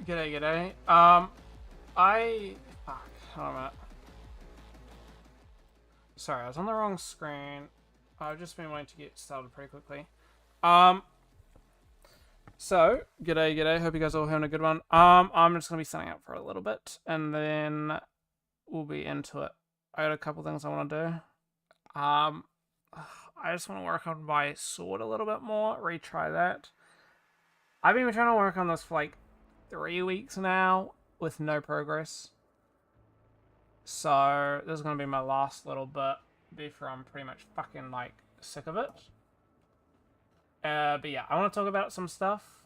G'day, g'day. Fuck, hold on a minute. Sorry, I was on the wrong screen. I've just been waiting to get started pretty quickly. Um, g'day, g'day. Hope you guys are all having a good one. I'm just gonna be signing up for a little bit, and then we'll be into it. I got a couple things I want to do. I just want to work on my sword a little bit more, retry that. I've been trying to work on this for like 3 weeks now with no progress. So this is gonna be my last little bit before I'm pretty much fucking like sick of it. But yeah, I want to talk about some stuff.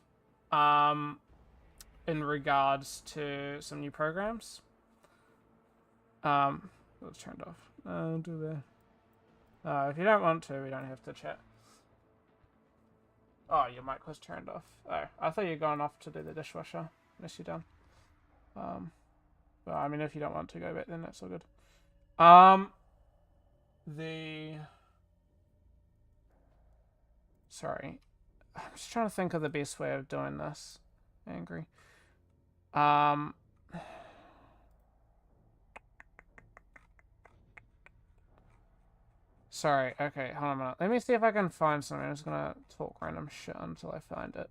In regards to some new programs. It's turned off. Don't do that. If you don't want to, we don't have to chat. Oh, your mic was turned off. Oh, I thought you were going off to do the dishwasher. Unless you're done. But I mean, if you don't want to go back, then that's all good. Sorry. I'm just trying to think of the best way of doing this. Angry. Sorry, okay, hold on a minute. Let me see if I can find something. I'm just gonna talk random shit until I find it.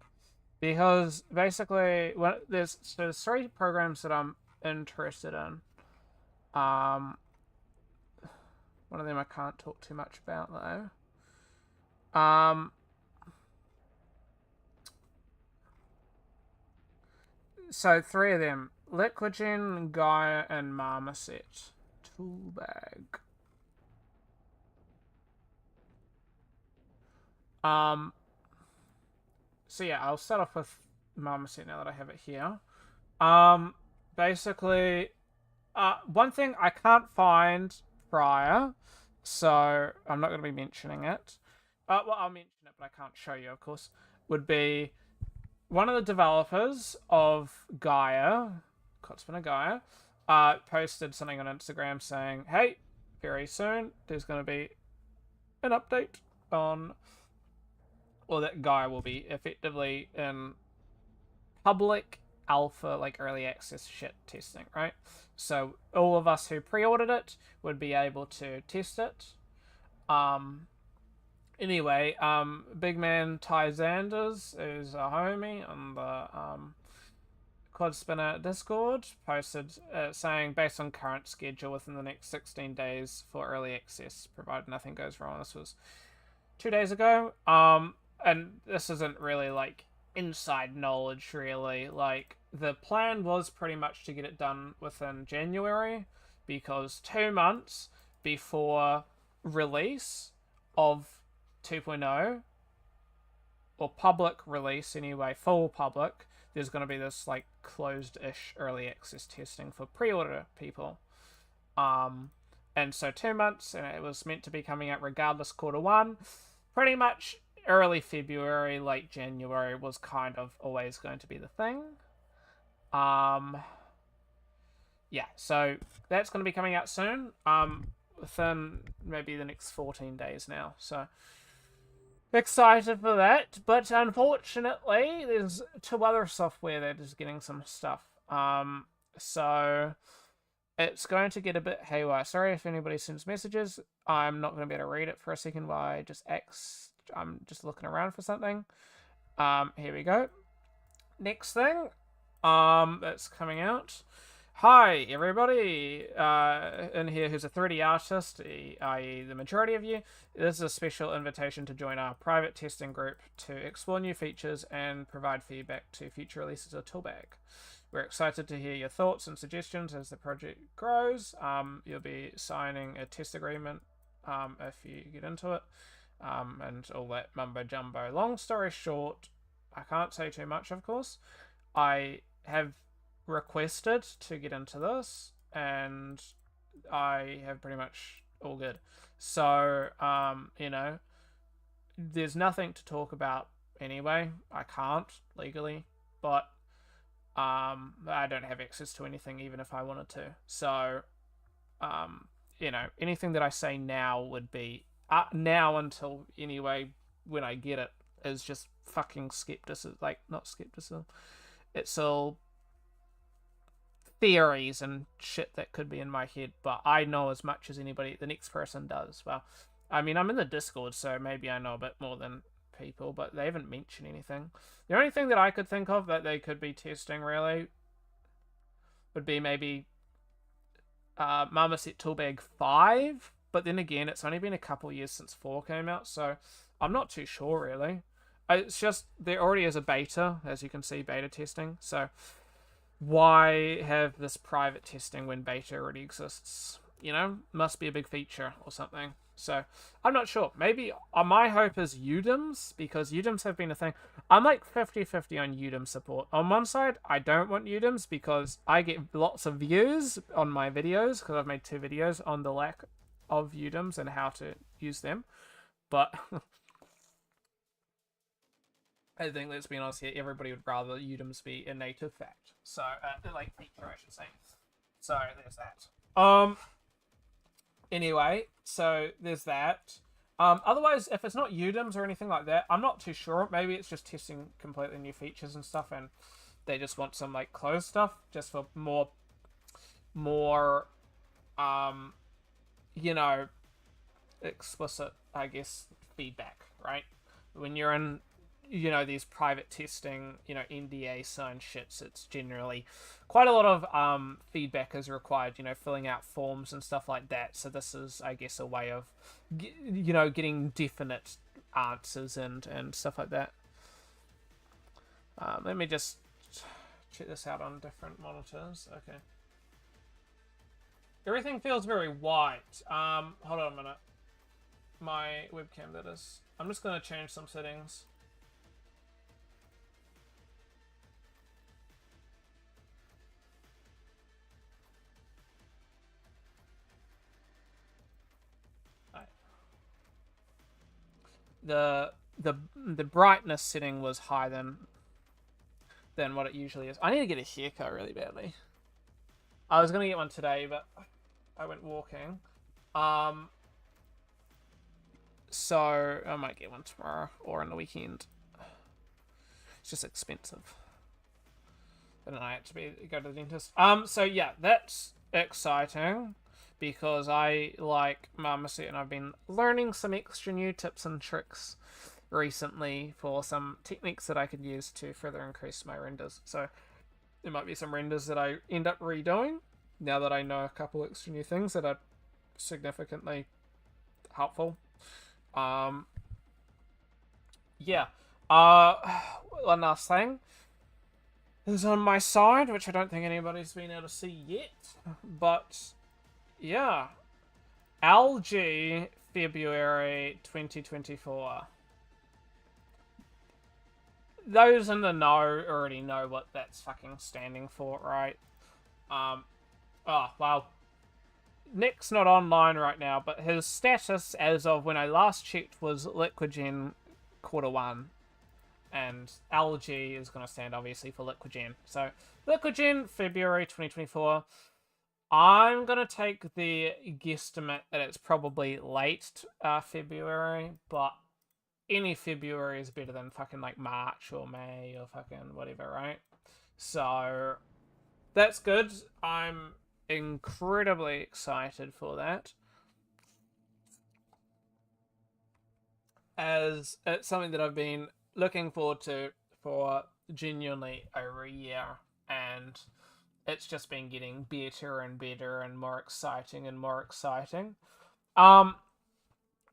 Because basically, there's 3 programs that I'm interested in. One of them I can't talk too much about though. So 3 of them: Liquigen, Gaia, and Marmoset. Tool bag. So yeah, I'll start off with Marmoset now that I have it here. Basically, one thing I can't find prior, so I'm not going to be mentioning it. Well, I'll mention it, but I can't show you, of course. Would be one of the developers of Gaia, Codspanner Gaia, posted something on Instagram saying, "Hey, very soon there's going to be an update on." Or that Gaia will be effectively in public alpha, like early access shit testing, right? So all of us who pre-ordered it would be able to test it. Anyway, big man Ty Zanders, who's a homie on the Codspanner Discord, posted saying, based on current schedule, within the next 16 days for early access, provided nothing goes wrong. This was 2 days ago. And this isn't really like inside knowledge, really. Like, the plan was pretty much to get it done within January, because 2 months before release of 2.0, or public release anyway, full public, there's going to be this like closed-ish early access testing for pre-order people. And so 2 months, and it was meant to be coming out regardless Q1. Pretty much early February, late January was kind of always going to be the thing. Yeah, so that's going to be coming out soon. Within maybe the next 14 days now. So excited for that, but unfortunately, there's 2 other software that is getting some stuff. So it's going to get a bit haywire. Sorry if anybody sends messages. I'm not going to be able to read it for a second while I'm just looking around for something. Here we go. Next thing, that's coming out. Hi, everybody in here who's a 3D artist, i.e. the majority of you. This is a special invitation to join our private testing group to explore new features and provide feedback to future releases of Toolbag. We're excited to hear your thoughts and suggestions as the project grows. You'll be signing a test agreement if you get into it, and all that mumbo jumbo. Long story short, I can't say too much, of course. I have requested to get into this, and I have pretty much all good. So, there's nothing to talk about anyway. I can't legally, but I don't have access to anything even if I wanted to. So, anything that I say now would be now until anyway when I get it is just fucking skepticism. Like, not skepticism. It's all theories and shit that could be in my head, but I know as much as anybody, the next person does. Well, I mean, I'm in the Discord, so maybe I know a bit more than people, but they haven't mentioned anything. The only thing that I could think of that they could be testing, really, would be maybe Marmoset Toolbag 5, but then again, it's only been a couple years since 4 came out, so I'm not too sure, really. It's just, there already is a beta, as you can see, beta testing, so why have this private testing when beta already exists? You know, must be a big feature or something. So, I'm not sure. Maybe my hope is UDIMs, because UDIMs have been a thing. I'm like 50-50 on UDIM support. On one side, I don't want UDIMs because I get lots of views on my videos, because I've made 2 videos on the lack of UDIMs and how to use them. But I think, let's be honest here, everybody would rather UDIMs be a native fact. So, like feature, I should say. So, there's that. Anyway, so there's that. Otherwise, if it's not UDIMs or anything like that, I'm not too sure. Maybe it's just testing completely new features and stuff, and they just want some, like, closed stuff, just for more, you know, explicit, I guess, feedback, right? When you're in, you know, these private testing, you know, NDA signed shits, it's generally quite a lot of feedback is required, you know, filling out forms and stuff like that. So this is, I guess, a way of, you know, getting definite answers and stuff like that. Let me just check this out on different monitors. Okay. Everything feels very white. Hold on a minute. My webcam, that is. I'm just going to change some settings. The brightness setting was higher than what it usually is. I need to get a haircut really badly. I was gonna get one today, but I went walking. So I might get one tomorrow or on the weekend. It's just expensive. But then I have to go to the dentist. So yeah, that's exciting, because I like Marmoset and I've been learning some extra new tips and tricks recently for some techniques that I could use to further increase my renders. So there might be some renders that I end up redoing now that I know a couple extra new things that are significantly helpful. Yeah. One last thing is on my side, which I don't think anybody's been able to see yet, but yeah, Algae February 2024. Those in the know already know what that's fucking standing for, right? Oh, well, Nick's not online right now, but his status as of when I last checked was Liquigen Q1. And Algae is going to stand, obviously, for Liquigen. So, Liquigen, February 2024. I'm going to take the guesstimate that it's probably late February, but any February is better than fucking, like, March or May or fucking whatever, right? So, that's good. I'm incredibly excited for that, as it's something that I've been looking forward to for genuinely over a year, and it's just been getting better and better and more exciting and more exciting. And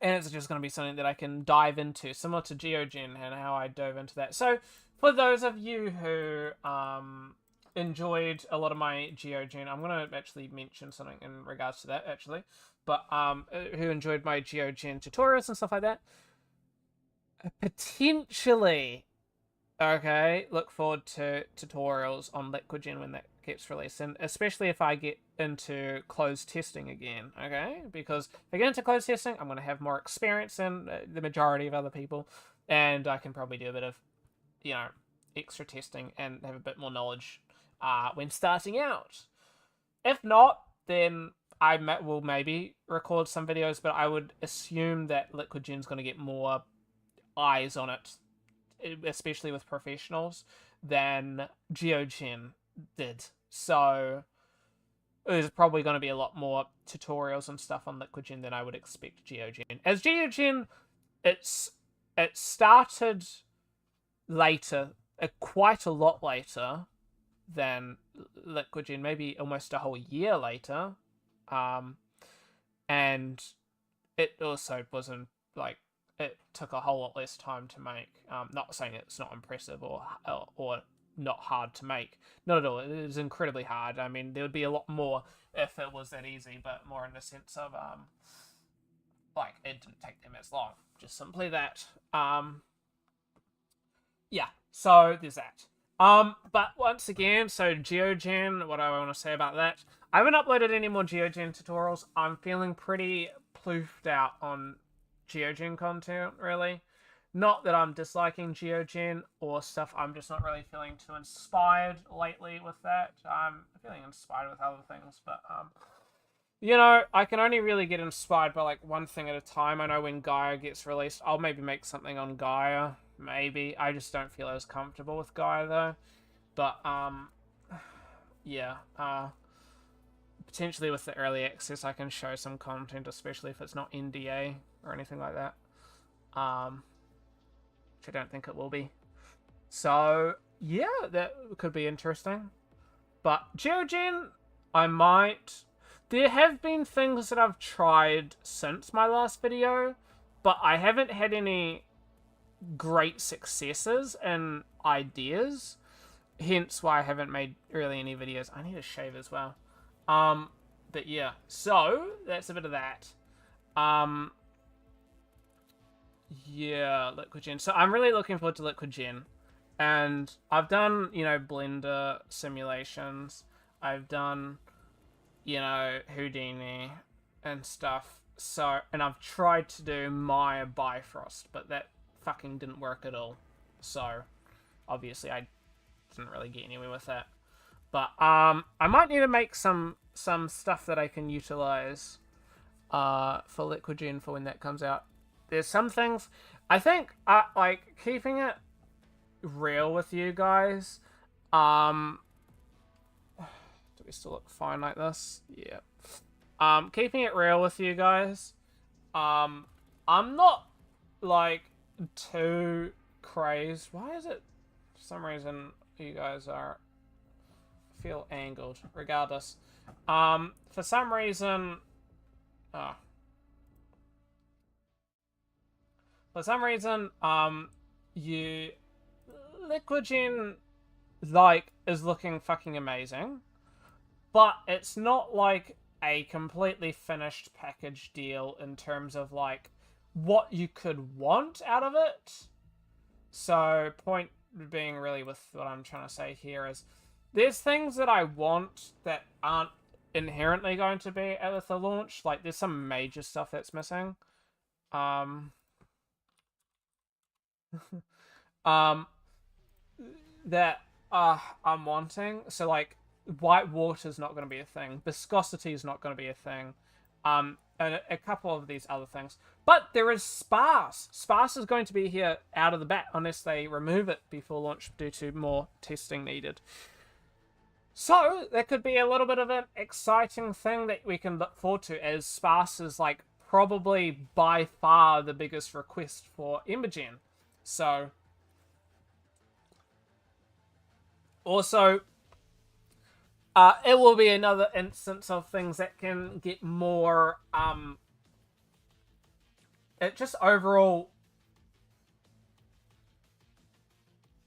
it's just going to be something that I can dive into, similar to GeoGen and how I dove into that. So, for those of you who enjoyed a lot of my GeoGen, I'm going to actually mention something in regards to that, actually, but who enjoyed my GeoGen tutorials and stuff like that, potentially, okay, look forward to tutorials on Liquigen when that gets released, and especially if I get into closed testing again, okay? Because if I get into closed testing, I'm going to have more experience than the majority of other people, and I can probably do a bit of, you know, extra testing and have a bit more knowledge when starting out. If not, then I will maybe record some videos, but I would assume that Liquigen's going to get more eyes on it, especially with professionals, than GeoGen did. So there's probably going to be a lot more tutorials and stuff on Liquid Gen than I would expect Geogen. As Geogen, it started later, quite a lot later than Liquid Gen, maybe almost a whole year later. And it also wasn't like, it took a whole lot less time to make. Not saying it's not impressive or not hard to make. Not at all. It is incredibly hard. I mean, there would be a lot more if it was that easy, but more in the sense of like it didn't take them as long. Just simply that. Yeah. So there's that. But once again, so Geogen, what do I want to say about that? I haven't uploaded any more Geogen tutorials. I'm feeling pretty ploofed out on Geogen content, really. Not that I'm disliking Geogen or stuff, I'm just not really feeling too inspired lately with that. I'm feeling inspired with other things, but, you know, I can only really get inspired by, like, one thing at a time. I know when Gaia gets released, I'll maybe make something on Gaia. Maybe. I just don't feel as comfortable with Gaia, though. But, yeah, potentially with the early access, I can show some content, especially if it's not NDA or anything like that. Which I don't think it will be. So, yeah, that could be interesting. But Geogen, I might... There have been things that I've tried since my last video, but I haven't had any great successes and ideas. Hence why I haven't made really any videos. I need to shave as well. But yeah, so that's a bit of that. Yeah, Liquid Gen. So I'm really looking forward to Liquid Gen. And I've done, you know, Blender simulations. I've done, you know, Houdini and stuff. So, and I've tried to do Maya Bifrost, but that fucking didn't work at all. So, obviously I didn't really get anywhere with that. But, I might need to make some stuff that I can utilize, for Liquid Gen for when that comes out. There's some things, I think, like, keeping it real with you guys, do we still look fine like this? Yeah. Keeping it real with you guys, I'm not, like, too crazed. Why is it, for some reason, you guys feel angled, regardless. For some reason, Liquid Gen, like, is looking fucking amazing, but it's not, like, a completely finished package deal in terms of, like, what you could want out of it. So, point being really with what I'm trying to say here is, there's things that I want that aren't inherently going to be at the launch. Like, there's some major stuff that's missing. That I'm wanting. So, like, white water is not going to be a thing. Viscosity is not going to be a thing. And a couple of these other things. But there is sparse. Sparse is going to be here out of the bat unless they remove it before launch due to more testing needed. So, that could be a little bit of an exciting thing that we can look forward to, as sparse is, like, probably by far the biggest request for Ember Gen. So, also, it will be another instance of things that can get more, it just overall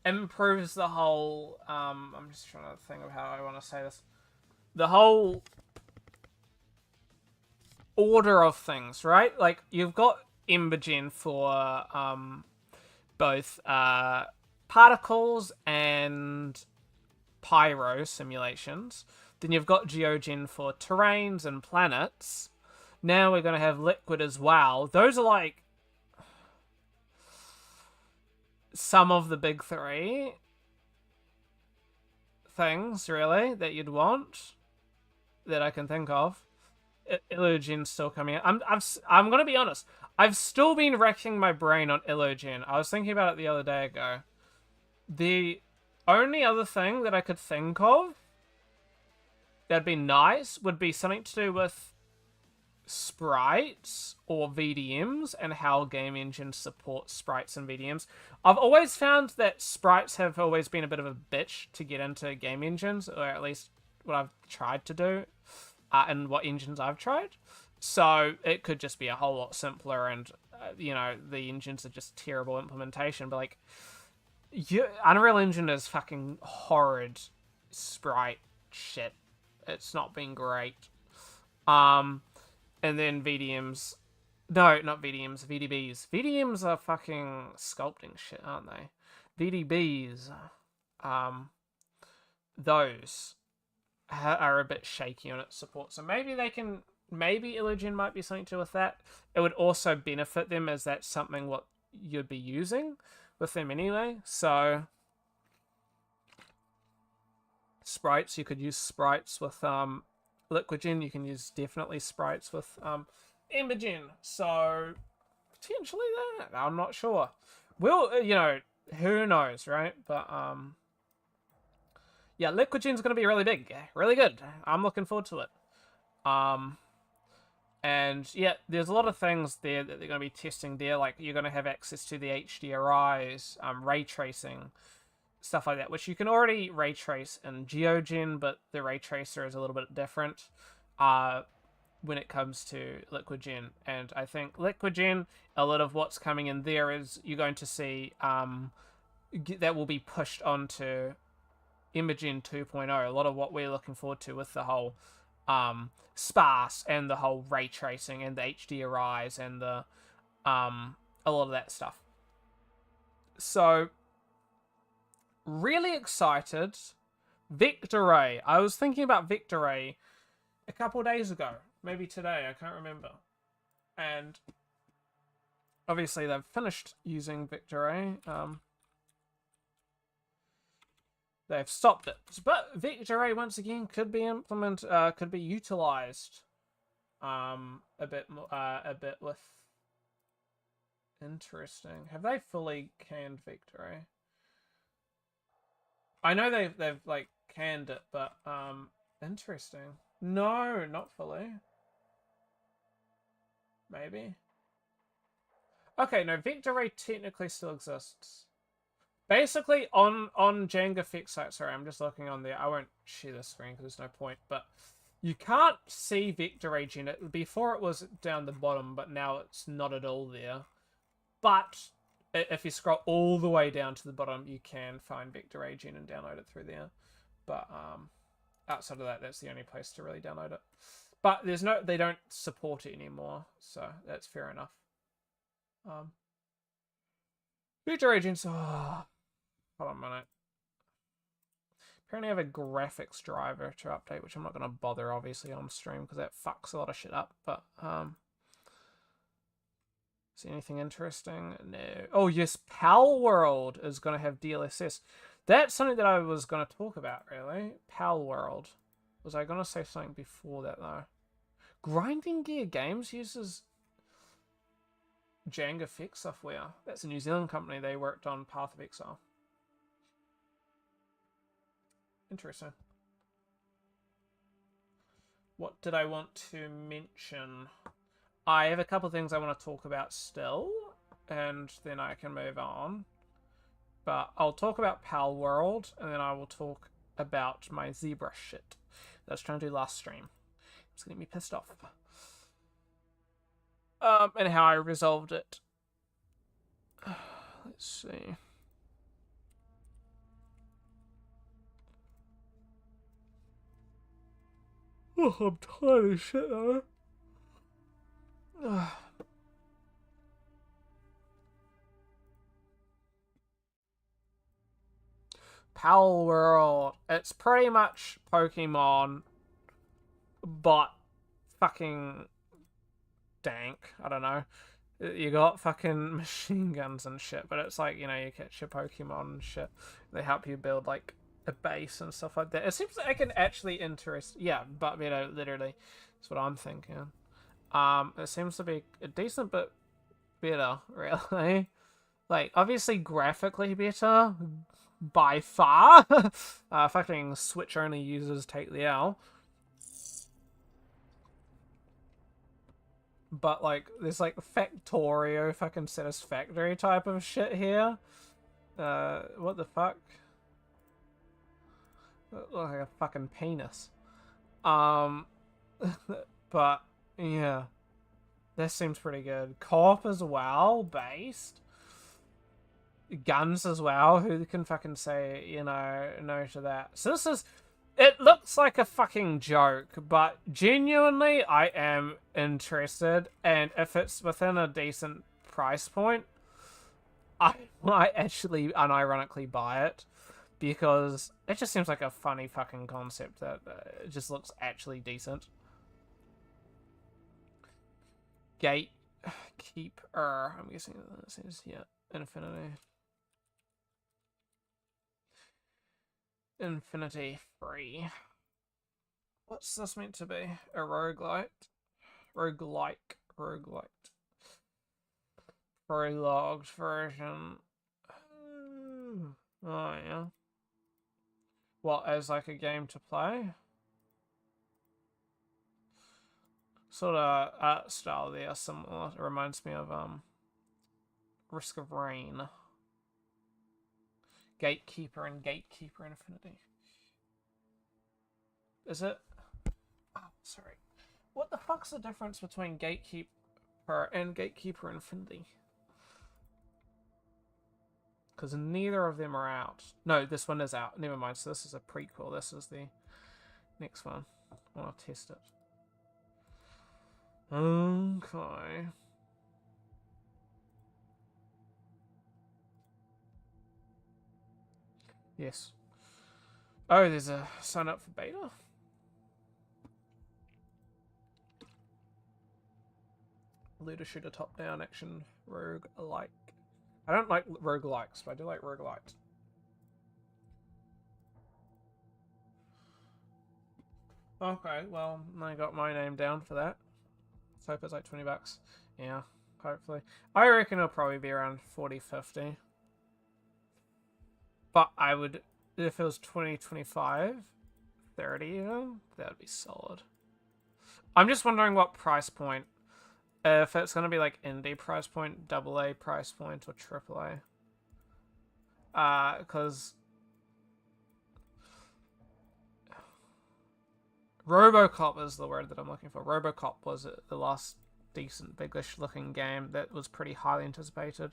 improves the whole, I'm just trying to think of how I want to say this. The whole order of things, right? Like, you've got Ember Gen for, both, particles and pyro simulations. Then you've got Geogen for terrains and planets. Now we're going to have Liquid as well. Those are, like, some of the big three things, really, that you'd want, that I can think of. Illugen's still coming out. I'm going to be honest. I've still been racking my brain on Illugen. I was thinking about it the other day ago. The only other thing that I could think of that'd be nice would be something to do with sprites or VDMs and how game engines support sprites and VDMs. I've always found that sprites have always been a bit of a bitch to get into game engines, or at least what I've tried to do, and what engines I've tried. So it could just be a whole lot simpler, and the engines are just terrible implementation. But like, Unreal Engine is fucking horrid sprite shit. It's not been great. And then VDMs. No, not VDMs, VDBs. VDMs are fucking sculpting shit, aren't they? VDBs, those are a bit shaky on its support. So maybe Ilysian might be something to do with that. It would also benefit them as that's something what you'd be using with them anyway. So sprites, you could use sprites with Liquidgen. You can use definitely sprites with Embergen. So potentially that. I'm not sure. Well, who knows, right? But yeah, Liquidgen's gonna be really big, really good. I'm looking forward to it. And yeah, there's a lot of things there that they're going to be testing there. Like, you're going to have access to the HDRIs, ray tracing, stuff like that, which you can already ray trace in GeoGen, but the ray tracer is a little bit different when it comes to Liquidgen. And I think Liquidgen, a lot of what's coming in there is you're going to see that will be pushed onto Embergen 2.0. A lot of what we're looking forward to with the whole sparse and the whole ray tracing and the HDRIs and the a lot of that stuff. So really excited. Victoray. I was thinking about Victoray a couple days ago, maybe today, I can't remember. And obviously they've finished using Victoray. They've stopped it, but Victoray once again could be could be utilized, a bit with. Interesting. Have they fully canned Victoray? I know they've like canned it, but interesting. No, not fully. Maybe. Okay, no, Victoray technically still exists. Basically, on Jenga fix site, sorry, I'm just looking on there. I won't share the screen because there's no point, but you can't see Victoray Gen. Before it was down the bottom, but now it's not at all there. But if you scroll all the way down to the bottom, you can find Victoray Gen and download it through there. But outside of that, that's the only place to really download it. But they don't support it anymore, so that's fair enough. Victoray Gen, hold on a minute. Apparently I have a graphics driver to update, which I'm not going to bother, obviously, on stream, because that fucks a lot of shit up. But, see anything interesting? No. Oh, yes, Palworld is going to have DLSS. That's something that I was going to talk about, really. Palworld. Was I going to say something before that, though? Grinding Gear Games uses Jenga Fix software. That's a New Zealand company. They worked on Path of Exile. Interesting. What did I want to mention? I have a couple of things I want to talk about still, and then I can move on. But I'll talk about Palworld, and then I will talk about my ZBrush shit that I was trying to do last stream. It's getting me pissed off. And how I resolved it. Let's see. Oh, I'm tired as shit though. Palworld. It's pretty much Pokemon, but fucking dank. I don't know. You got fucking machine guns and shit, but it's like, you catch your Pokemon and shit. They help you build like a base and stuff like that. It seems like I can actually yeah, but literally, that's what I'm thinking. It seems to be a decent bit better, really. Like, obviously graphically better by far. Fucking Switch only users take the L. but like there's like Factorio fucking Satisfactory type of shit here. What the fuck? Look like a fucking penis. Um, but yeah, this seems pretty good. Co-op as well, based. Guns as well. Who can fucking say, you know, no to that? So this is. It looks like a fucking joke, but genuinely, I am interested, and if it's within a decent price point, I might actually unironically buy it, because it just seems like a funny fucking concept that it just looks actually decent. Gatekeeper. I'm guessing this is, yeah, Infinity. Infinity free. What's this meant to be? A roguelite? Roguelike. Roguelite. Prologued version. Oh, yeah. What, as like a game to play? Sort of art style there, similar. It reminds me of Risk of Rain. Gatekeeper and Gatekeeper Infinity. Is it? Oh, sorry. What the fuck's the difference between Gatekeeper and Gatekeeper Infinity? Because neither of them are out. No, this one is out. Never mind. So this is a prequel. This is the next one. I want to test it. Okay. Yes. Oh, there's a sign up for beta? Looter shooter top down action rogue-alike. I don't like roguelikes, but I do like roguelites. Okay, well, I got my name down for that. Let's hope it's like 20 bucks. Yeah, hopefully. I reckon it'll probably be around 40, 50. But I would, if it was 20, 25, 30 even, that would be solid. I'm just wondering what price point. If it's going to be like indie price point, AA price point, or AAA. Because Robocop is the word that I'm looking for. Robocop was the last decent, biggish looking game that was pretty highly anticipated.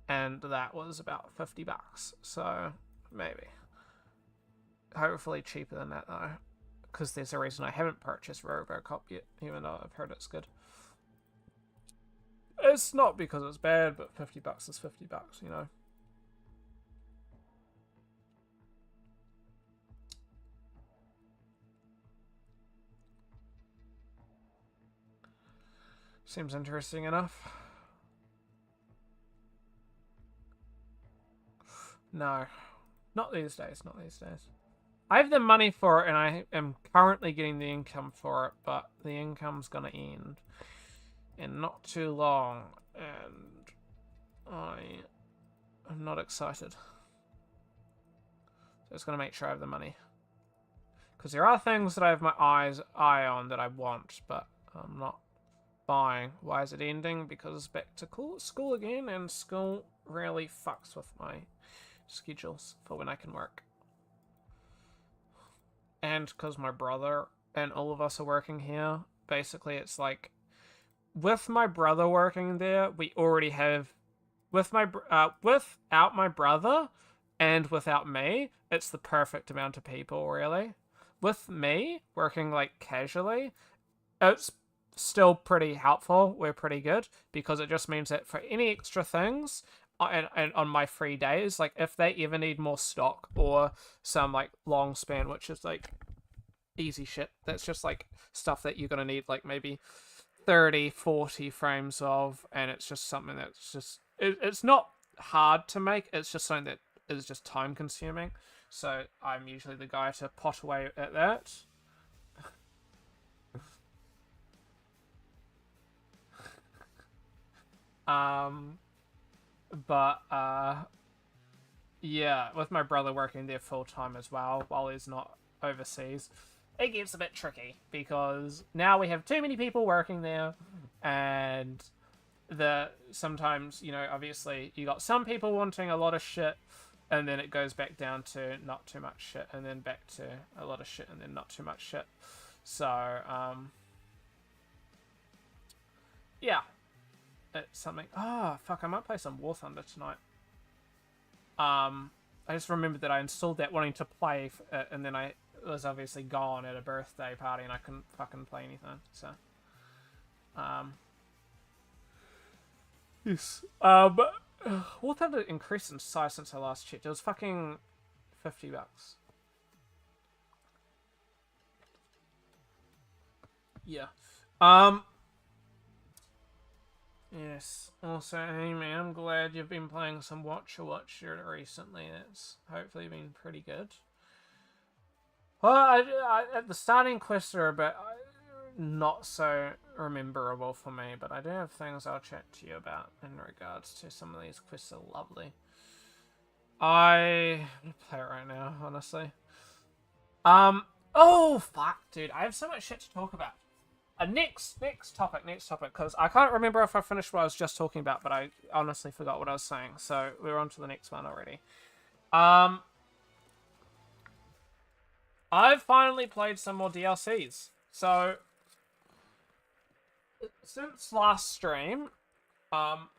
And that was about 50 bucks. So, maybe. Hopefully cheaper than that, though. Because there's a reason I haven't purchased Robocop yet, even though I've heard it's good. It's not because it's bad, but 50 bucks is 50 bucks, you know. Seems interesting enough. No. Not these days, not these days. I have the money for it, and I am currently getting the income for it, but the income's gonna end in not too long, and I am not excited. So it's gonna make sure I have the money. Because there are things that I have my eye on that I want, but I'm not buying. Why is it ending? Because it's back to school again, and school really fucks with my schedules for when I can work. And because my brother and all of us are working here, basically it's like, with my brother working there, we already have, without my brother and without me, it's the perfect amount of people, really. With me working like casually, it's still pretty helpful. We're pretty good, because it just means that for any extra things, and on my free days, like if they ever need more stock or some like long span, which is like easy shit, that's just like stuff that you're gonna need like maybe 30, 40 frames of, and it's just something that's just, it's not hard to make, it's just something that is just time consuming. So I'm usually the guy to pot away at that. But yeah, with my brother working there full time as well while he's not overseas, it gets a bit tricky, because now we have too many people working there, and sometimes, you know, obviously you got some people wanting a lot of shit, and then it goes back down to not too much shit, and then back to a lot of shit, and then not too much shit. So, yeah. It's something... Oh, fuck, I might play some War Thunder tonight. I just remembered that I installed that wanting to play, and then I was obviously gone at a birthday party, and I couldn't fucking play anything, so... Yes. But War Thunder increased in size since I last checked. It was fucking $50. Yeah. Yes. Also, Amy, I'm glad you've been playing some Watcher recently. That's hopefully been pretty good. Well, at the starting quests are a bit not so rememberable for me, but I do have things I'll chat to you about in regards to some of these quests are lovely. I'm gonna play it right now, honestly. Oh, fuck, dude. I have so much shit to talk about. Next topic, because I can't remember if I finished what I was just talking about, but I honestly forgot what I was saying, so we're on to the next one already. I've finally played some more DLCs. So, since last stream, I'm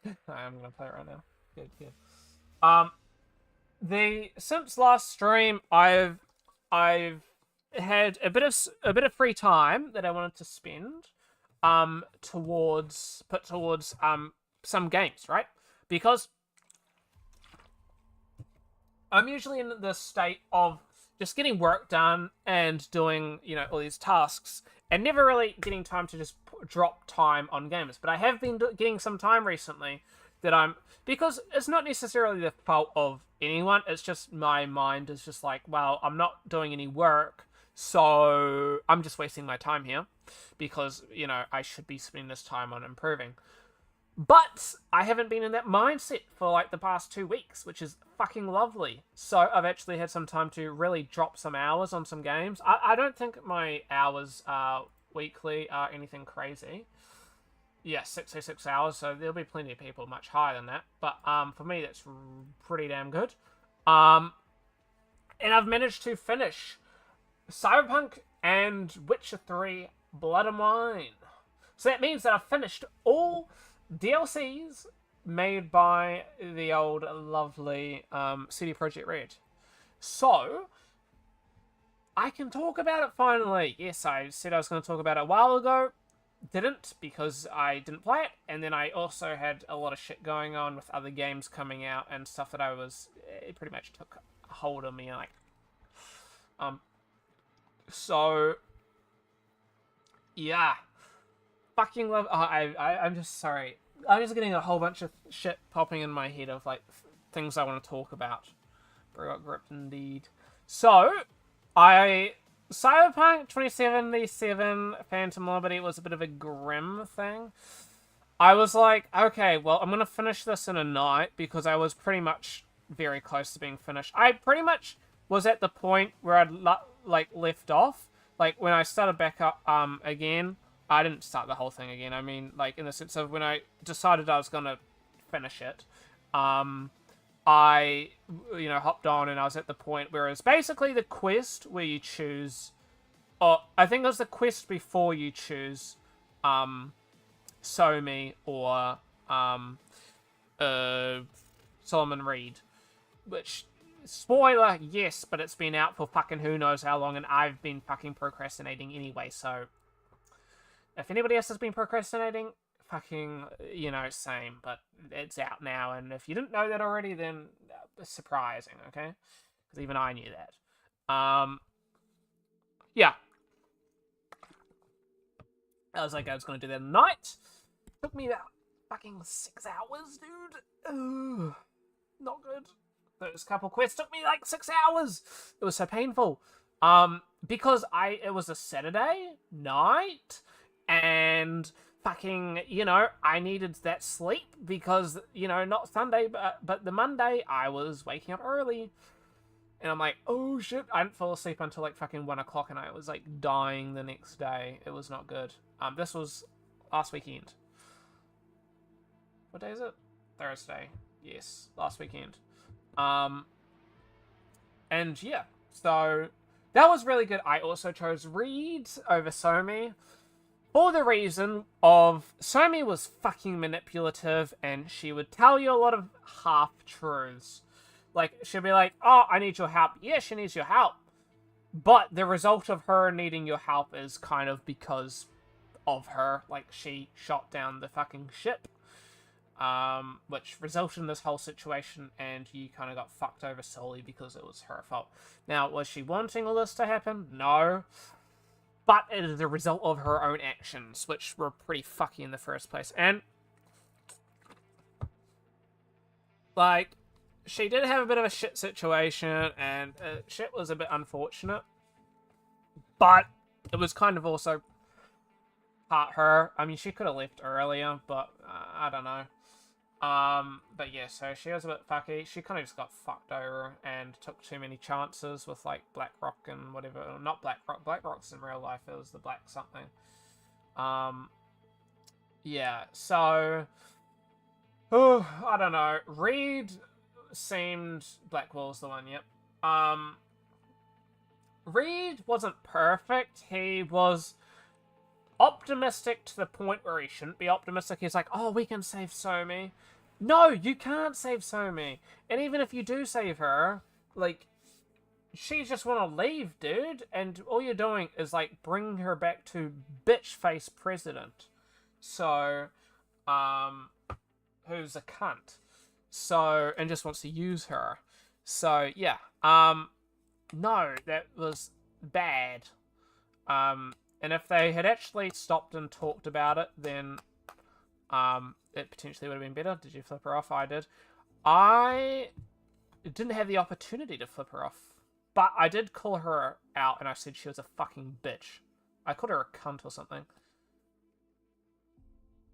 gonna play it right now. Good. Since last stream, I've had a bit of free time that I wanted to spend, towards some games, right? Because I'm usually in the state of just getting work done and doing, you know, all these tasks, and never really getting time to just drop time on games. But I have been getting some time recently that because it's not necessarily the fault of anyone, it's just my mind is just like, well, I'm not doing any work, so I'm just wasting my time here, because, you know, I should be spending this time on improving. But I haven't been in that mindset for like the past 2 weeks, which is fucking lovely. So I've actually had some time to really drop some hours on some games. I don't think my hours weekly are anything crazy. Yeah, 66 hours, so there'll be plenty of people much higher than that. But for me, that's pretty damn good. And I've managed to finish Cyberpunk and Witcher 3 Blood and Wine. So that means that I've finished all DLCs made by the old lovely CD Projekt Red. So, I can talk about it finally. Yes, I said I was going to talk about it a while ago. Didn't, because I didn't play it. And then I also had a lot of shit going on with other games coming out and stuff that it pretty much took a hold of me. Like, so, yeah. Fucking love... Oh, I'm just sorry. I'm just getting a whole bunch of shit popping in my head of, like, things I want to talk about. Bro got gripped indeed. So, Cyberpunk 2077 Phantom Liberty was a bit of a grim thing. I was like, okay, well, I'm going to finish this in a night, because I was pretty much very close to being finished. I pretty much was at the point where I'd, left off. Like, when I started back up, again... I didn't start the whole thing again. I mean, like, in the sense of when I decided I was going to finish it, I, you know, hopped on and I was at the point where it's basically the quest where you choose... Or, I think it was the quest before you choose, Somi or, Solomon Reed. Which, spoiler, yes, but it's been out for fucking who knows how long, and I've been fucking procrastinating anyway, so... If anybody else has been procrastinating, fucking, you know, same. But it's out now, and if you didn't know that already, then it's surprising, okay? Because even I knew that. Yeah. I was like, I was going to do that at night. Took me about fucking 6 hours, dude. Ugh. Not good. Those couple quests took me like 6 hours. It was so painful. Because it was a Saturday night... And fucking, you know, I needed that sleep because, you know, not Sunday, but the Monday, I was waking up early. And I'm like, oh shit, I didn't fall asleep until like fucking 1 o'clock and I was like dying the next day. It was not good. This was last weekend. What day is it? Thursday. Yes, last weekend. And yeah, so that was really good. I also chose Reed over Somi for the reason of Somi was fucking manipulative and she would tell you a lot of half-truths. Like, she'd be like, oh, I need your help. Yeah, she needs your help. But the result of her needing your help is kind of because of her. Like, she shot down the fucking ship. Which resulted in this whole situation, and you kind of got fucked over solely because it was her fault. Now, was she wanting all this to happen? No. But it is a result of her own actions, which were pretty fucky in the first place. And, like, she did have a bit of a shit situation, and shit was a bit unfortunate. But it was kind of also part her. I mean, she could have left earlier, but I don't know. But yeah, so she was a bit fucky. She kind of just got fucked over and took too many chances with, like, Blackrock and whatever. Not Blackrock. Blackrock's in real life. It was the Black something. Yeah, so... Oh, I don't know. Reed seemed... Blackwall's the one, yep. Reed wasn't perfect. He was optimistic to the point where he shouldn't be optimistic. He's like, oh, we can save Somi. No, you can't save Somi. And even if you do save her, like, she just want to leave, dude. And all you're doing is, like, bringing her back to bitch-face president. So, who's a cunt. So, and just wants to use her. So, yeah. No, that was bad. And if they had actually stopped and talked about it, then it potentially would have been better. Did you flip her off? I did. I didn't have the opportunity to flip her off. But I did call her out, and I said she was a fucking bitch. I called her a cunt or something.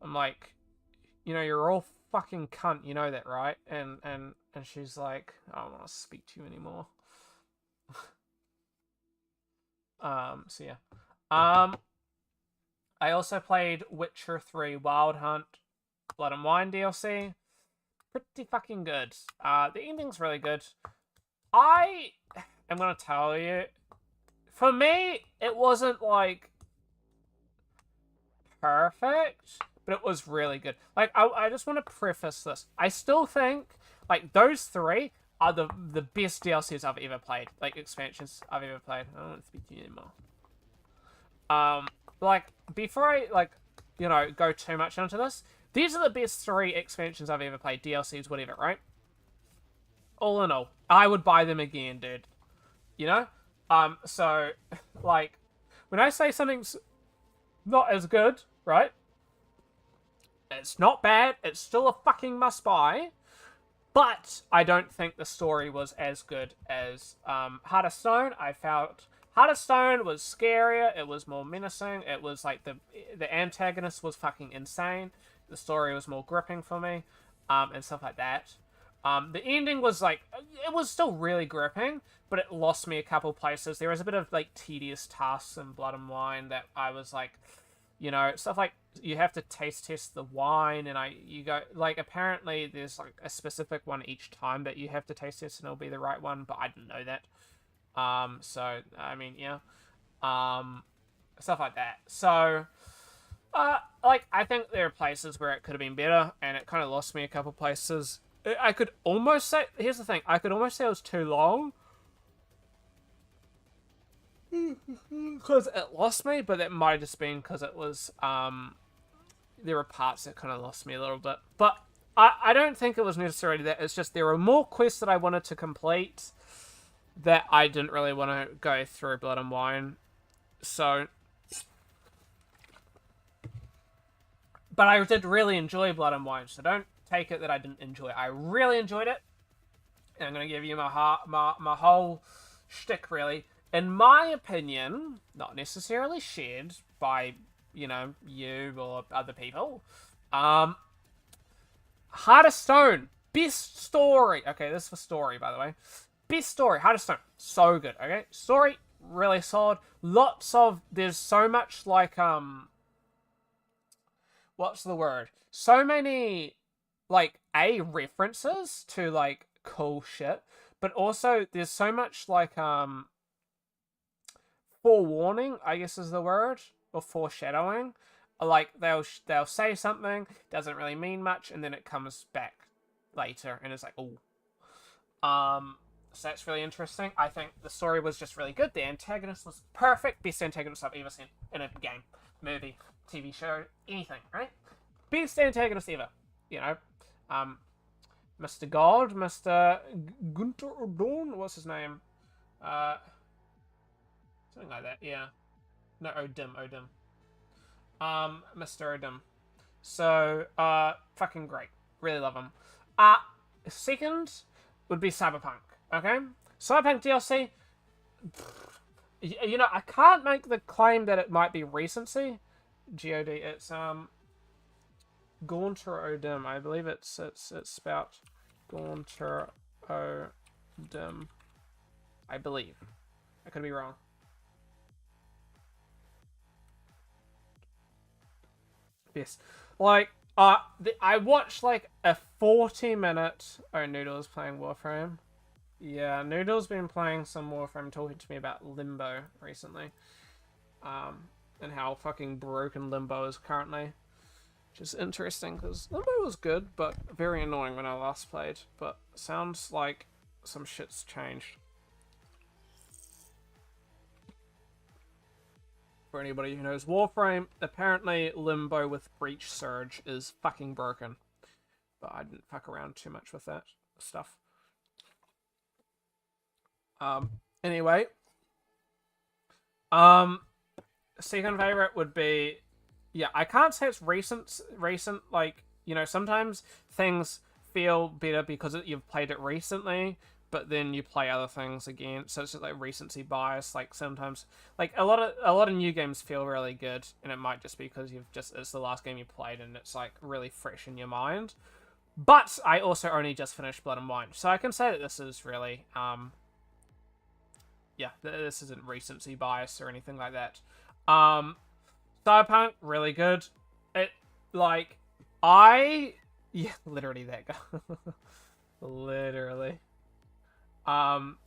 I'm like, you know, you're all fucking cunt, you know that, right? And she's like, I don't want to speak to you anymore. So yeah. I also played Witcher 3 Wild Hunt Blood and Wine DLC. Pretty fucking good. The ending's really good. I am gonna tell you, for me, it wasn't, like, perfect, but it was really good. Like, I just want to preface this. I still think, like, those three are the best DLCs I've ever played. Like, expansions I've ever played. I don't want to speak to you anymore. Like, before I, like, you know, go too much into this, these are the best 3 expansions I've ever played. DLCs, whatever, right? All in all, I would buy them again, dude. You know? So, like, when I say something's not as good, right? It's not bad. It's still a fucking must-buy. But I don't think the story was as good as Heart of Stone. I felt Heart of Stone was scarier. It was more menacing. It was like the antagonist was fucking insane. The story was more gripping for me, and stuff like that. The ending was like, it was still really gripping, but it lost me a couple places. There was a bit of like tedious tasks in Blood and Wine that I was like, you know, stuff like you have to taste test the wine, and you go, like, apparently there's like a specific one each time that you have to taste test and it'll be the right one, but I didn't know that. So, I mean, yeah. Stuff like that. So, like, I think there are places where it could have been better, and it kind of lost me a couple places. I could almost say, here's the thing, I could almost say it was too long. Because it lost me, but that might have just been because it was, there were parts that kind of lost me a little bit. But I don't think it was necessarily that. It's just there were more quests that I wanted to complete that I didn't really want to go through Blood and Wine. So, but I did really enjoy Blood and Wine, so don't take it that I didn't enjoy it. I really enjoyed it, and I'm going to give you my whole shtick, really. In my opinion, not necessarily shared by, you know, you or other people, Heart of Stone, best story. Okay, this is for story, by the way. best story, Heart of Stone, so good. Okay, story really solid. There's so much like what's the word? So many like references to like cool shit, but also there's so much like forewarning, I guess is the word, or foreshadowing. Like they'll say something, doesn't really mean much, and then it comes back later, and it's like, oh. So that's really interesting. I think the story was just really good. The antagonist was perfect. Best antagonist I've ever seen in a game, movie, TV show, anything, right? Best antagonist ever. You know, Mr. God, Mr. Gunter Odin, what's his name? Something like that, yeah. No, Odin. Mr. Odin. So, fucking great. Really love him. Second would be Cyberpunk, okay? Cyberpunk DLC, you know, I can't make the claim that it might be recency. GOD, it's, Gaunter Odin, I believe it's spelled Gaunter Odin. I believe. I could be wrong. Yes. Like, I watched like a 40-minute... Oh, Noodle's playing Warframe. Yeah, Noodle's been playing some Warframe, talking to me about Limbo recently. And how fucking broken Limbo is currently. Which is interesting, because Limbo was good, but very annoying when I last played. But sounds like some shit's changed. For anybody who knows Warframe, apparently Limbo with Breach Surge is fucking broken. But I didn't fuck around too much with that stuff. Anyway. Second favorite would be... Yeah, I can't say it's recent, like, you know, sometimes things feel better because you've played it recently, but then you play other things again, so it's just like recency bias. Like sometimes, like a lot of new games feel really good, and it might just be because it's the last game you played and it's like really fresh in your mind. But I also only just finished Blood and Wine, so I can say that this is really yeah, this isn't recency bias or anything like that. Cyberpunk, really good. It like yeah, literally that guy. Literally.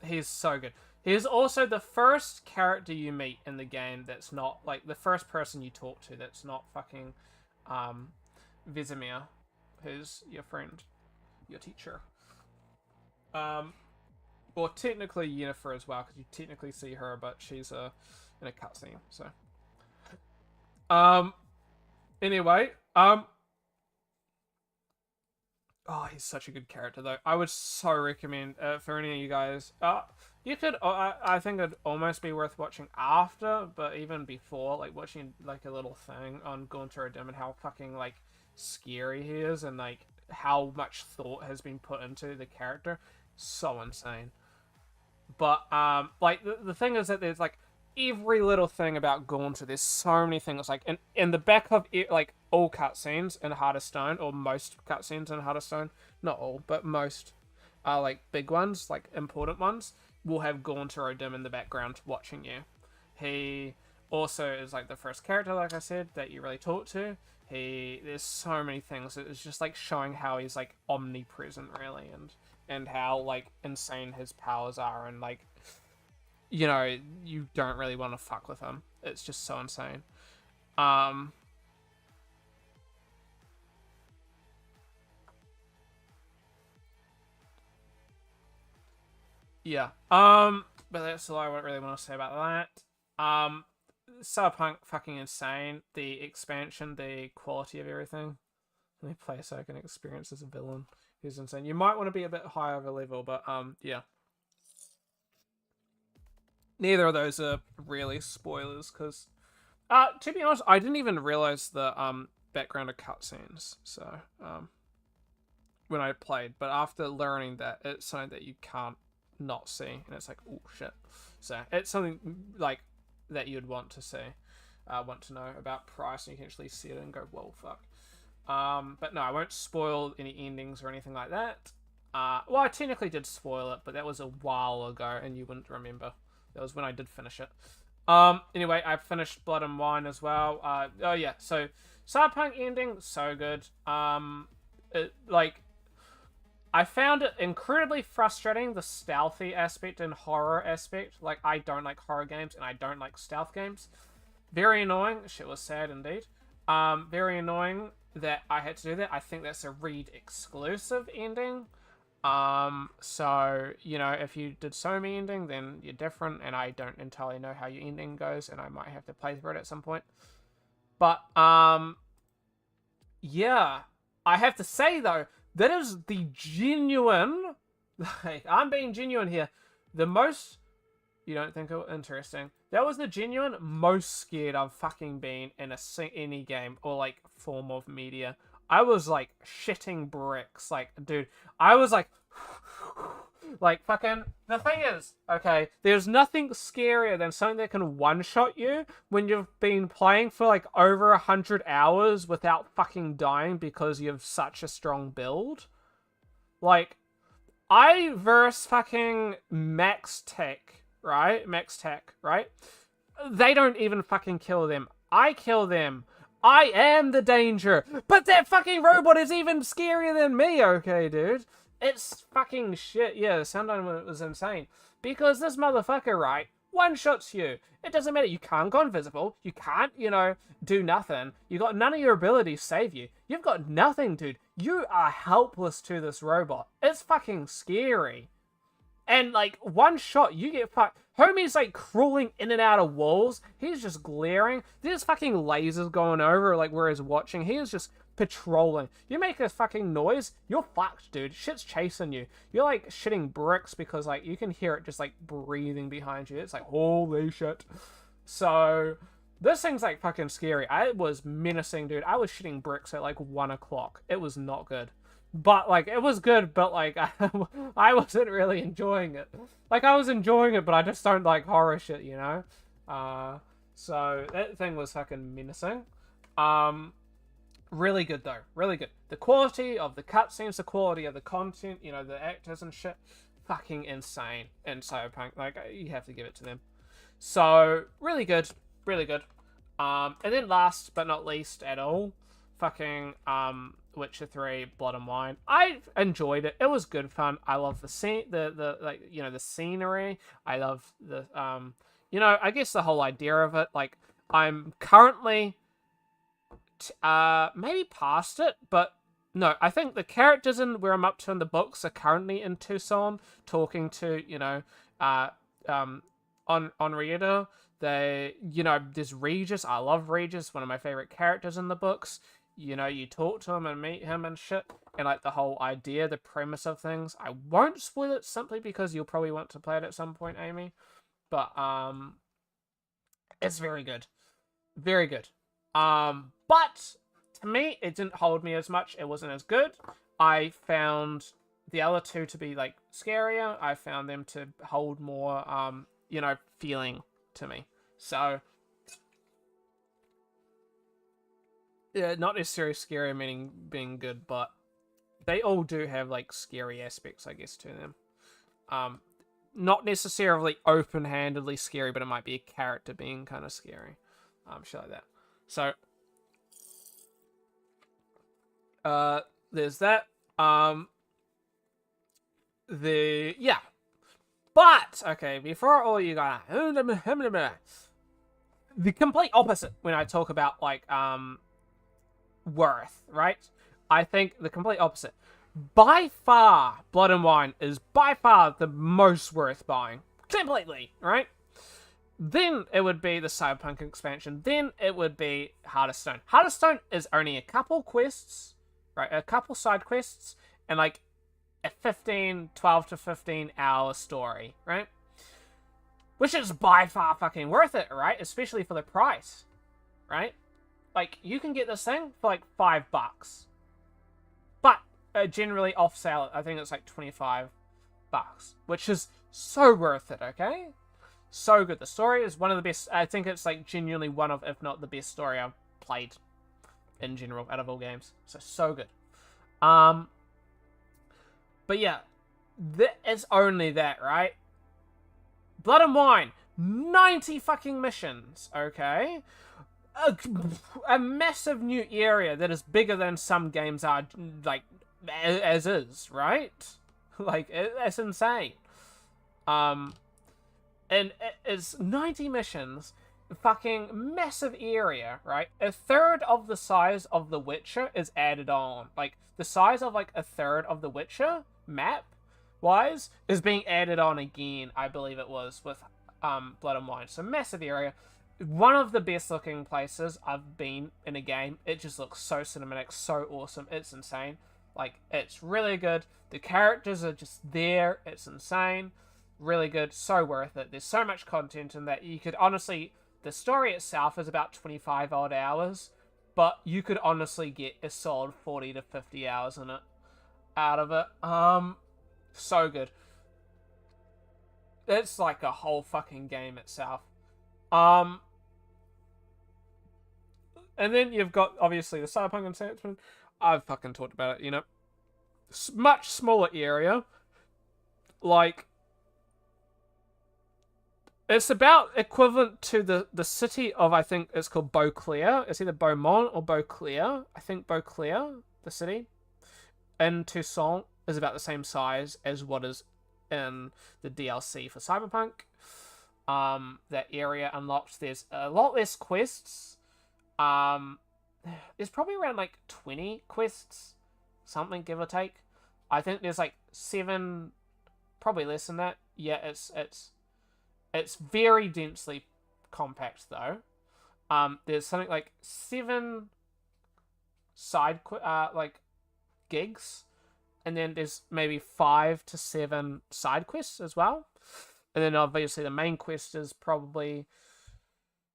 He's so good. He's also the first character you meet in the game that's not, like, the first person you talk to that's not fucking, Vizimir, who's your friend, your teacher. Or technically Yennefer as well, because you technically see her, but she's, in a cutscene, so. Anyway, oh, he's such a good character, though. I would so recommend, for any of you guys, you could, I think it'd almost be worth watching after, but even before, like, watching, like, a little thing on Gaunter Odin and how fucking, like, scary he is, and, like, how much thought has been put into the character. So insane. But, like, the thing is that there's, like, every little thing about Gaunter, there's so many things, like, in the back of, like, all cutscenes in Heart of Stone, or most cutscenes in Heart of Stone, not all, but most, like, big ones, like, important ones, will have Gaunter Odin in the background watching you. He also is, like, the first character, like I said, that you really talk to. There's so many things, it's just, like, showing how he's, like, omnipresent, really, and how, like, insane his powers are, and, like, you know, you don't really want to fuck with him. It's just so insane. Yeah. But that's all I really want to say about that. Cyberpunk, fucking insane. The expansion, the quality of everything. Let me play so I can experience as a villain. He's insane. You might want to be a bit higher of a level, but, yeah. Neither of those are really spoilers, because, to be honest, I didn't even realize the, background of cutscenes, so, when I played, but after learning that, it's something that you can't not see, and it's like, oh, shit. So, it's something, like, that you'd want to see, want to know about Price, and you can actually see it and go, whoa, fuck. But no, I won't spoil any endings or anything like that. Well, I technically did spoil it, but that was a while ago, and you wouldn't remember. That was when I did finish it. Anyway, I finished Blood and Wine as well. Oh yeah, so Cyberpunk ending, so good. I found it incredibly frustrating, the stealthy aspect and horror aspect. Like, I don't like horror games, and I don't like stealth games. Very annoying. Shit was sad indeed. Very annoying that I had to do that. I think that's a Reed exclusive ending. So, you know, if you did Somi ending, then you're different, and I don't entirely know how your ending goes, and I might have to play through it at some point. But, yeah. I have to say, though, that is the genuine, like, I'm being genuine here, the most, you don't think it interesting, that was the genuine most scared I've fucking been in any game, or, like, form of media. I was, like, shitting bricks, like, dude, I was, like, fucking, the thing is, okay, there's nothing scarier than something that can one-shot you when you've been playing for, like, over 100 hours without fucking dying because you have such a strong build. Like, I verse fucking Max Tech, right? They don't even fucking kill them. I kill them. I am the danger. But that fucking robot is even scarier than me, okay, dude? It's fucking shit. Yeah, the sound on it was insane. Because this motherfucker, right, one-shots you. It doesn't matter. You can't go invisible. You can't, you know, do nothing. You got none of your abilities save you. You've got nothing, dude. You are helpless to this robot. It's fucking scary. And, like, one shot, you get fucked. Homie's, like, crawling in and out of walls. He's just glaring. There's fucking lasers going over, like, where he's watching. He is just patrolling. You make a fucking noise, you're fucked, dude. Shit's chasing you. You're, like, shitting bricks because, like, you can hear it just, like, breathing behind you. It's like, holy shit. So, this thing's, like, fucking scary. I was menacing, dude. I was shitting bricks at, like, 1 o'clock. It was not good. But, like, it was good, but, like, I wasn't really enjoying it. Like, I was enjoying it, but I just don't like horror shit, you know? So, that thing was fucking menacing. Really good, though. Really good. The quality of the cutscenes, the quality of the content, you know, the actors and shit, fucking insane in Cyberpunk. Like, you have to give it to them. So, really good. Really good. And then last but not least at all, fucking, Witcher 3 Blood and Wine. I enjoyed it. It was good fun. I love the scene, the like, you know, the scenery. I love the you know, I guess the whole idea of it. Like, I'm currently maybe past it, but no, I think the characters in where I'm up to in the books are currently in Tucson talking to, you know, on Rita. They, you know, there's Regis. I love Regis, one of my favorite characters in the books. You know, you talk to him and meet him and shit, and, like, the whole idea, the premise of things. I won't spoil it simply because you'll probably want to play it at some point, Amy. But, it's very good. Very good. But, to me, it didn't hold me as much. It wasn't as good. I found the other two to be, like, scarier. I found them to hold more, you know, feeling to me. So, yeah, not necessarily scary meaning being good, but they all do have, like, scary aspects, I guess, to them. Not necessarily open-handedly scary, but it might be a character being kind of scary. Shit like that. So, there's that. Yeah. But, okay, before all you guys, the complete opposite when I talk about, like, worth, right? I think the complete opposite. By far, Blood and Wine is by far the most worth buying. Completely, right? Then it would be the Cyberpunk expansion. Then it would be Heart of Stone. Heart of Stone is only a couple quests, right? A couple side quests, and, like, a 12 to 15 hour story, right? Which is by far fucking worth it, right? Especially for the price, right? Like, you can get this thing for, like, $5. But, generally off sale, I think it's, like, $25. Which is so worth it, okay? So good. The story is one of the best. I think it's, like, genuinely one of, if not the best story I've played in general out of all games. So good. But yeah, it's only that, right? Blood and Wine, 90 fucking missions, okay? A massive new area that is bigger than some games are, like, as is, right? Like, that's insane. And it's 90 missions, fucking massive area, right? A third of the size of The Witcher is added on. Like, the size of, like, a third of The Witcher map wise is being added on again, I believe it was, with Blood and Wine. So massive area. One of the best looking places I've been in a game. It just looks so cinematic, so awesome. It's insane. Like, it's really good. The characters are just there. It's insane. Really good. So worth it. There's so much content in that. You could honestly... The story itself is about 25 odd hours, but you could honestly get a solid 40 to 50 hours in it. Out of it. So good. It's like a whole fucking game itself. And then you've got, obviously, the Cyberpunk enhancement. I've fucking talked about it, you know. Much smaller area. Like, it's about equivalent to the city of, I think it's called Beauclair. It's either Beaumont or Beauclair. I think Beauclair, the city. And Toussaint is about the same size as what is in the DLC for Cyberpunk. That area unlocked. There's a lot less quests. There's probably around like 20 quests, something give or take. I think there's like 7, probably less than that. Yeah, it's very densely compact though. There's something like 7 side like gigs, and then there's maybe 5 to 7 side quests as well. And then obviously the main quest is probably...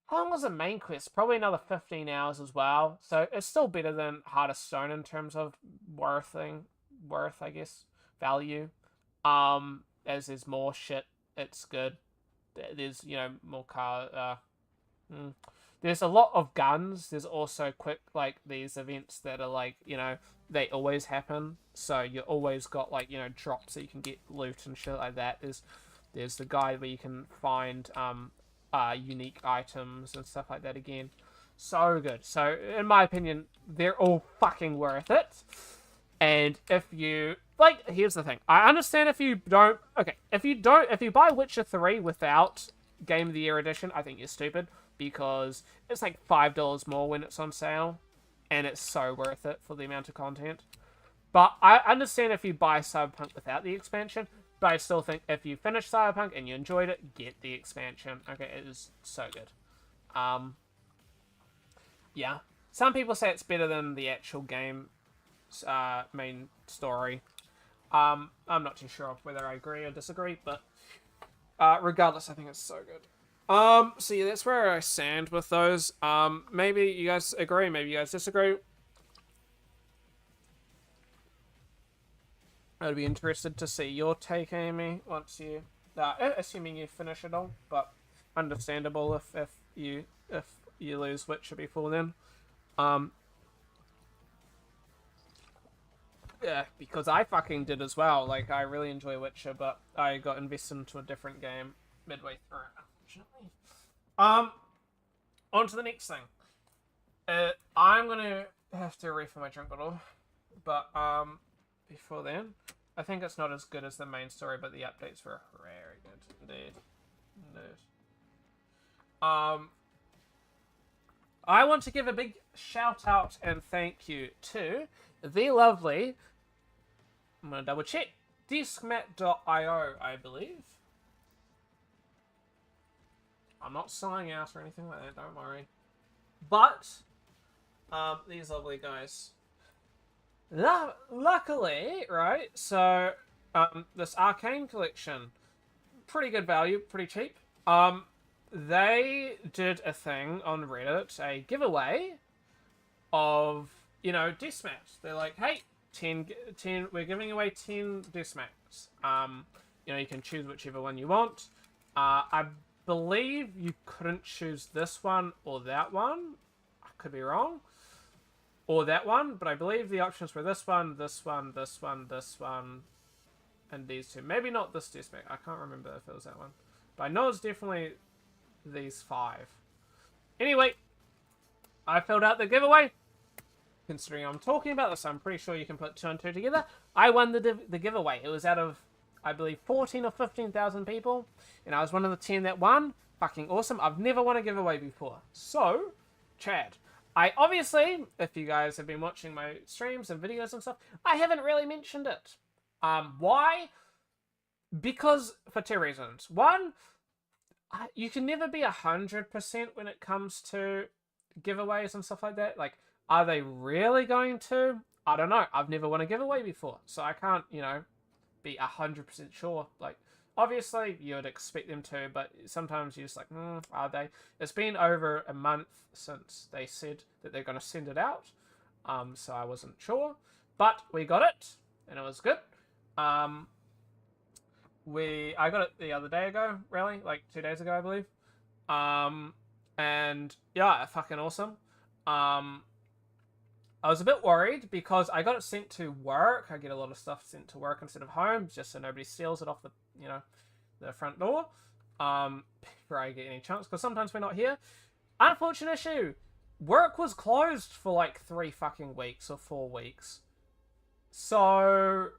How long was the main quest? Probably another 15 hours as well. So it's still better than Heart of Stone in terms of worth, I guess, value. As there's more shit, it's good. There's, you know, more There's a lot of guns. There's also quick, like, these events that are, like, you know, they always happen. So you always got, like, you know, drops that you can get loot and shit like that. There's the guide where you can find unique items and stuff like that again. So good. So, in my opinion, they're all fucking worth it. And if you... Like, here's the thing. I understand if you don't... Okay, if you buy Witcher 3 without Game of the Year Edition, I think you're stupid. Because it's like $5 more when it's on sale. And it's so worth it for the amount of content. But I understand if you buy Cyberpunk without the expansion. But I still think if you finish Cyberpunk and you enjoyed it, get the expansion. Okay, it is so good. Yeah. Some people say it's better than the actual game main story. I'm not too sure whether I agree or disagree, but regardless, I think it's so good. So yeah, that's where I stand with those. Maybe you guys agree, maybe you guys disagree. I'd be interested to see your take, Amy, once you, assuming you finish it all, but understandable if you lose Witcher before then. Yeah, because I fucking did as well. Like, I really enjoy Witcher, but I got invested into a different game midway through, unfortunately. On to the next thing. I'm gonna have to refill my drink bottle, but before then, I think it's not as good as the main story, but the updates were very good indeed. I want to give a big shout out and thank you to the lovely, I'm gonna double check, Discmat.io, I believe. I'm not selling out or anything like that, don't worry. But these lovely guys. Luckily, right, so this Arcane collection, pretty good value, pretty cheap. They did a thing on Reddit, a giveaway of, you know, Discmats. They're like, hey, 10, we're giving away 10 Discmats. You know, you can choose whichever one you want. I believe you couldn't choose this one or that one. I could be wrong. Or that one, but I believe the options were this one, this one, this one, this one, and these two. Maybe not this desk mech. I can't remember if it was that one. But I know it's definitely these 5. Anyway, I filled out the giveaway. Considering I'm talking about this, I'm pretty sure you can put 2 and 2 together. I won the giveaway. It was out of, I believe, 14 or 15,000 people. And I was one of the 10 that won. Fucking awesome. I've never won a giveaway before. So, Chad, I obviously, if you guys have been watching my streams and videos and stuff, I haven't really mentioned it. Why? Because, for 2 reasons. One, you can never be 100% when it comes to giveaways and stuff like that. Like, are they really going to? I don't know. I've never won a giveaway before, so I can't, you know, be 100% sure. Like, obviously, you'd expect them to, but sometimes you're just like, are they? It's been over a month since they said that they're going to send it out, so I wasn't sure. But we got it, and it was good. I got it the other day ago, really, like 2 days ago, I believe. And yeah, fucking awesome. I was a bit worried because I got it sent to work. I get a lot of stuff sent to work instead of home, just so nobody steals it off the, you know, the front door. Before I get any chance, because sometimes we're not here. Unfortunate issue. Work was closed for like 3 fucking weeks or 4 weeks. So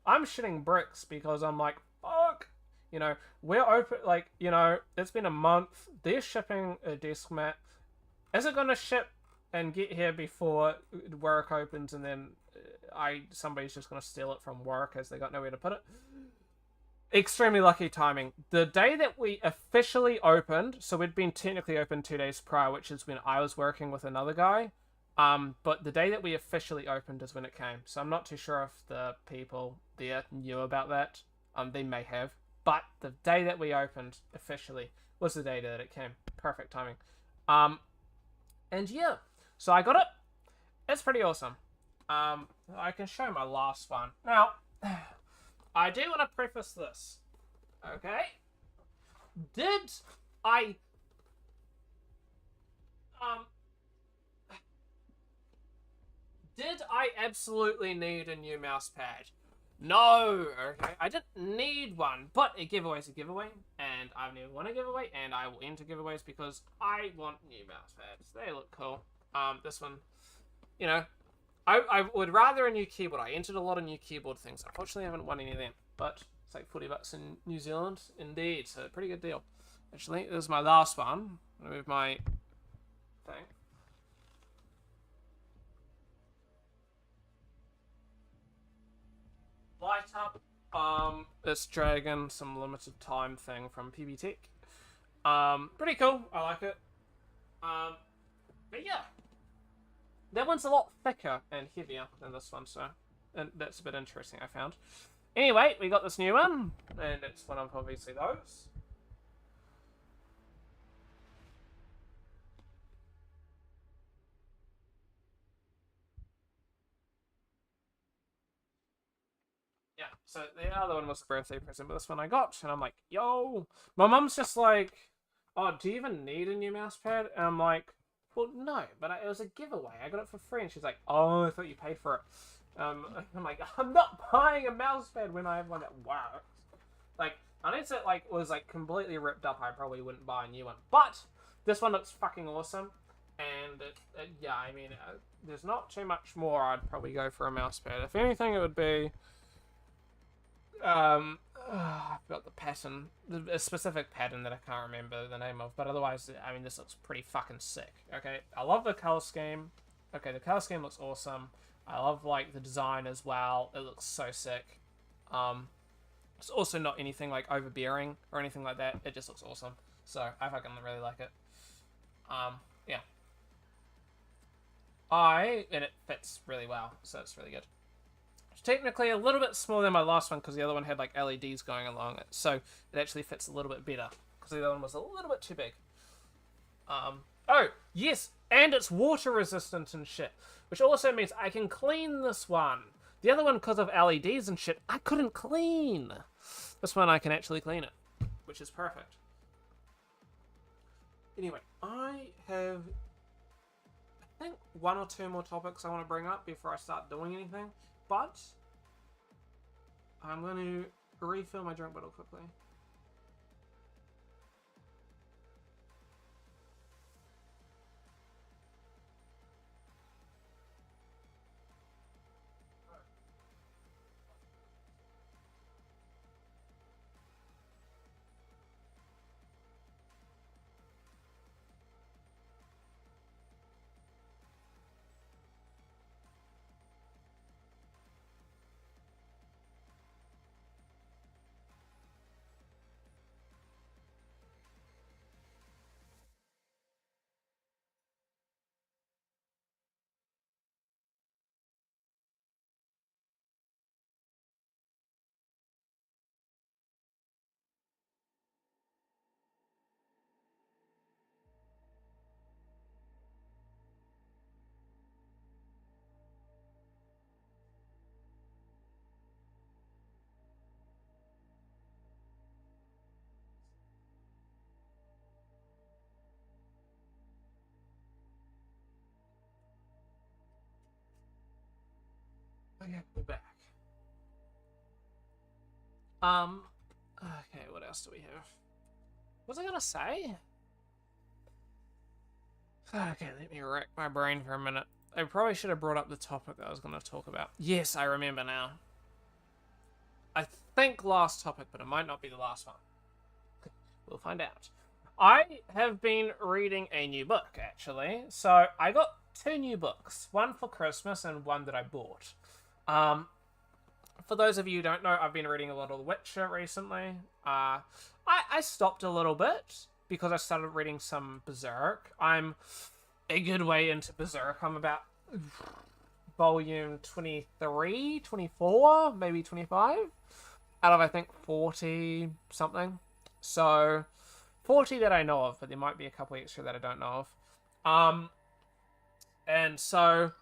I'm shitting bricks because I'm like, fuck. You know, we're open, like, you know, it's been a month. They're shipping a desk mat. Is it going to ship and get here before work opens, and then somebody's just going to steal it from work as they got nowhere to put it? Extremely lucky timing. The day that we officially opened, so we'd been technically open 2 days prior, which is when I was working with another guy. But the day that we officially opened is when it came. So I'm not too sure if the people there knew about that. They may have. But the day that we opened officially was the day that it came. Perfect timing. And yeah. So I got it. It's pretty awesome. I can show my last one. Now, I do want to preface this. Okay? Did I absolutely need a new mouse pad? No, okay? I didn't need one, but a giveaway is a giveaway, and I've never won a giveaway, and I will enter giveaways because I want new mouse pads. They look cool. This one, you know, I would rather a new keyboard. I entered a lot of new keyboard things. Unfortunately, I haven't won any of them, but it's like $40 in New Zealand. Indeed, so pretty good deal. Actually, this is my last one. I'm gonna move my thing. Light up. This Dragon, some limited time thing from PB Tech. Pretty cool. I like it. But yeah, that one's a lot thicker and heavier than this one, so and that's a bit interesting, I found. Anyway, we got this new one, and it's one of obviously those. Yeah, so the other one was the birthday present, but this one I got, and I'm like, yo. My mum's just like, oh, do you even need a new mouse pad? And I'm like, well, no, but it was a giveaway. I got it for free. And she's like, oh, I thought you paid for it. I'm like, I'm not buying a mouse pad when I have one that works. Like, unless it like was like completely ripped up, I probably wouldn't buy a new one. But this one looks fucking awesome. And yeah, I mean, there's not too much more I'd probably go for a mouse pad. If anything, it would be I forgot the pattern, a specific pattern that I can't remember the name of, but otherwise, I mean, this looks pretty fucking sick. Okay, I love the color scheme. Okay, the color scheme looks awesome. I love like the design as well. It looks so sick. It's also not anything like overbearing or anything like that. It just looks awesome. So I fucking really like it. Yeah. And it fits really well, so it's really good. Technically a little bit smaller than my last one because the other one had like LEDs going along it, so it actually fits a little bit better because the other one was a little bit too big. Oh yes, and it's water resistant and shit, which also means I can clean this one. The other one, because of LEDs and shit, I couldn't clean. This one I can actually clean it, which is perfect. Anyway, I have, I think, 1 or 2 more topics I want to bring up before I start doing anything. But I'm going to refill my drink bottle quickly. Okay, we're back. Okay, what else do we have? What was I gonna say? Okay, let me rack my brain for a minute. I probably should have brought up the topic that I was gonna talk about. Yes, I remember now. I think last topic, but it might not be the last one. We'll find out. I have been reading a new book, actually. So I got 2 new books. One for Christmas and one that I bought. For those of you who don't know, I've been reading a lot of The Witcher recently. I stopped a little bit because I started reading some Berserk. I'm a good way into Berserk. I'm about volume 23, 24, maybe 25 out of, I think, 40 something. So 40 that I know of, but there might be a couple extra that I don't know of. And so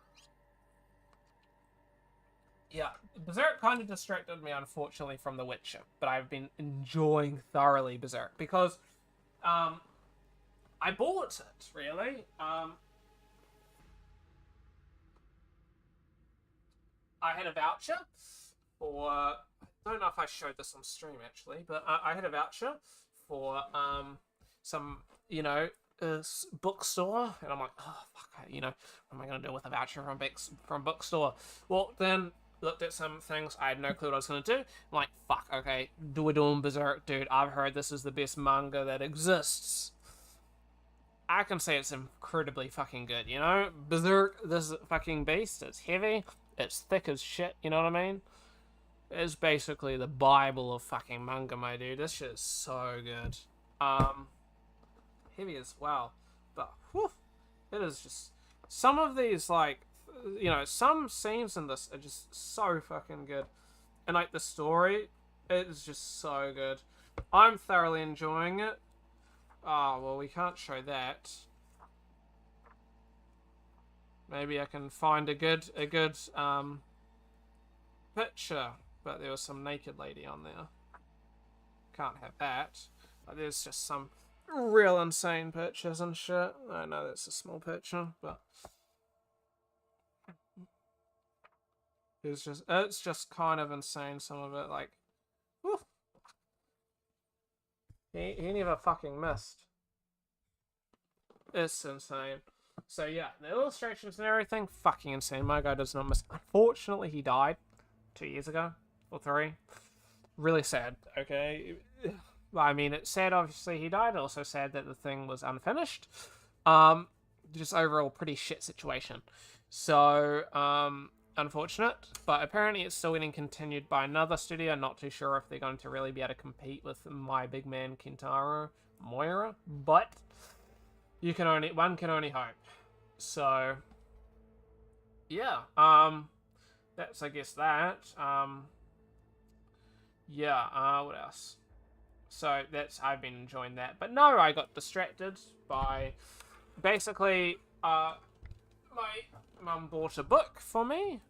yeah, Berserk kind of distracted me, unfortunately, from The Witcher, but I've been enjoying thoroughly Berserk because I bought it, really. I had a voucher for, I don't know if I showed this on stream, actually, but I had a voucher for some, bookstore, and I'm like, oh, fuck, what am I going to do with a voucher from bookstore? Well, then looked at some things. I had no clue what I was going to do. I'm like, fuck, okay, we're doing Berserk, dude. I've heard this is the best manga that exists. I can say it's incredibly fucking good, Berserk, this fucking beast, it's heavy, it's thick as shit, you know what I mean? It's basically the Bible of fucking manga, my dude. This shit is so good. Heavy as well. But, whew, it is just... Some of these, some scenes in this are just so fucking good. And, the story, it is just so good. I'm thoroughly enjoying it. Oh, well, we can't show that. Maybe I can find a good picture. But there was some naked lady on there. Can't have that. But there's just some real insane pictures and shit. I know that's a small picture, but it's just kind of insane, some of it, whew. He never fucking missed. It's insane. So yeah, the illustrations and everything, fucking insane. My guy does not miss. Unfortunately, he died 2 years ago, or 3. Really sad, okay? I mean, it's sad, obviously, he died. Also sad that the thing was unfinished. Just overall pretty shit situation. So, unfortunate. But apparently it's still getting continued by another studio. Not too sure if they're going to really be able to compete with My Big Man Kentaro Miura. But one can only hope. So, yeah. That's, I guess, that. Yeah, what else? So I've been enjoying that. But no, I got distracted by basically my mum bought a book for me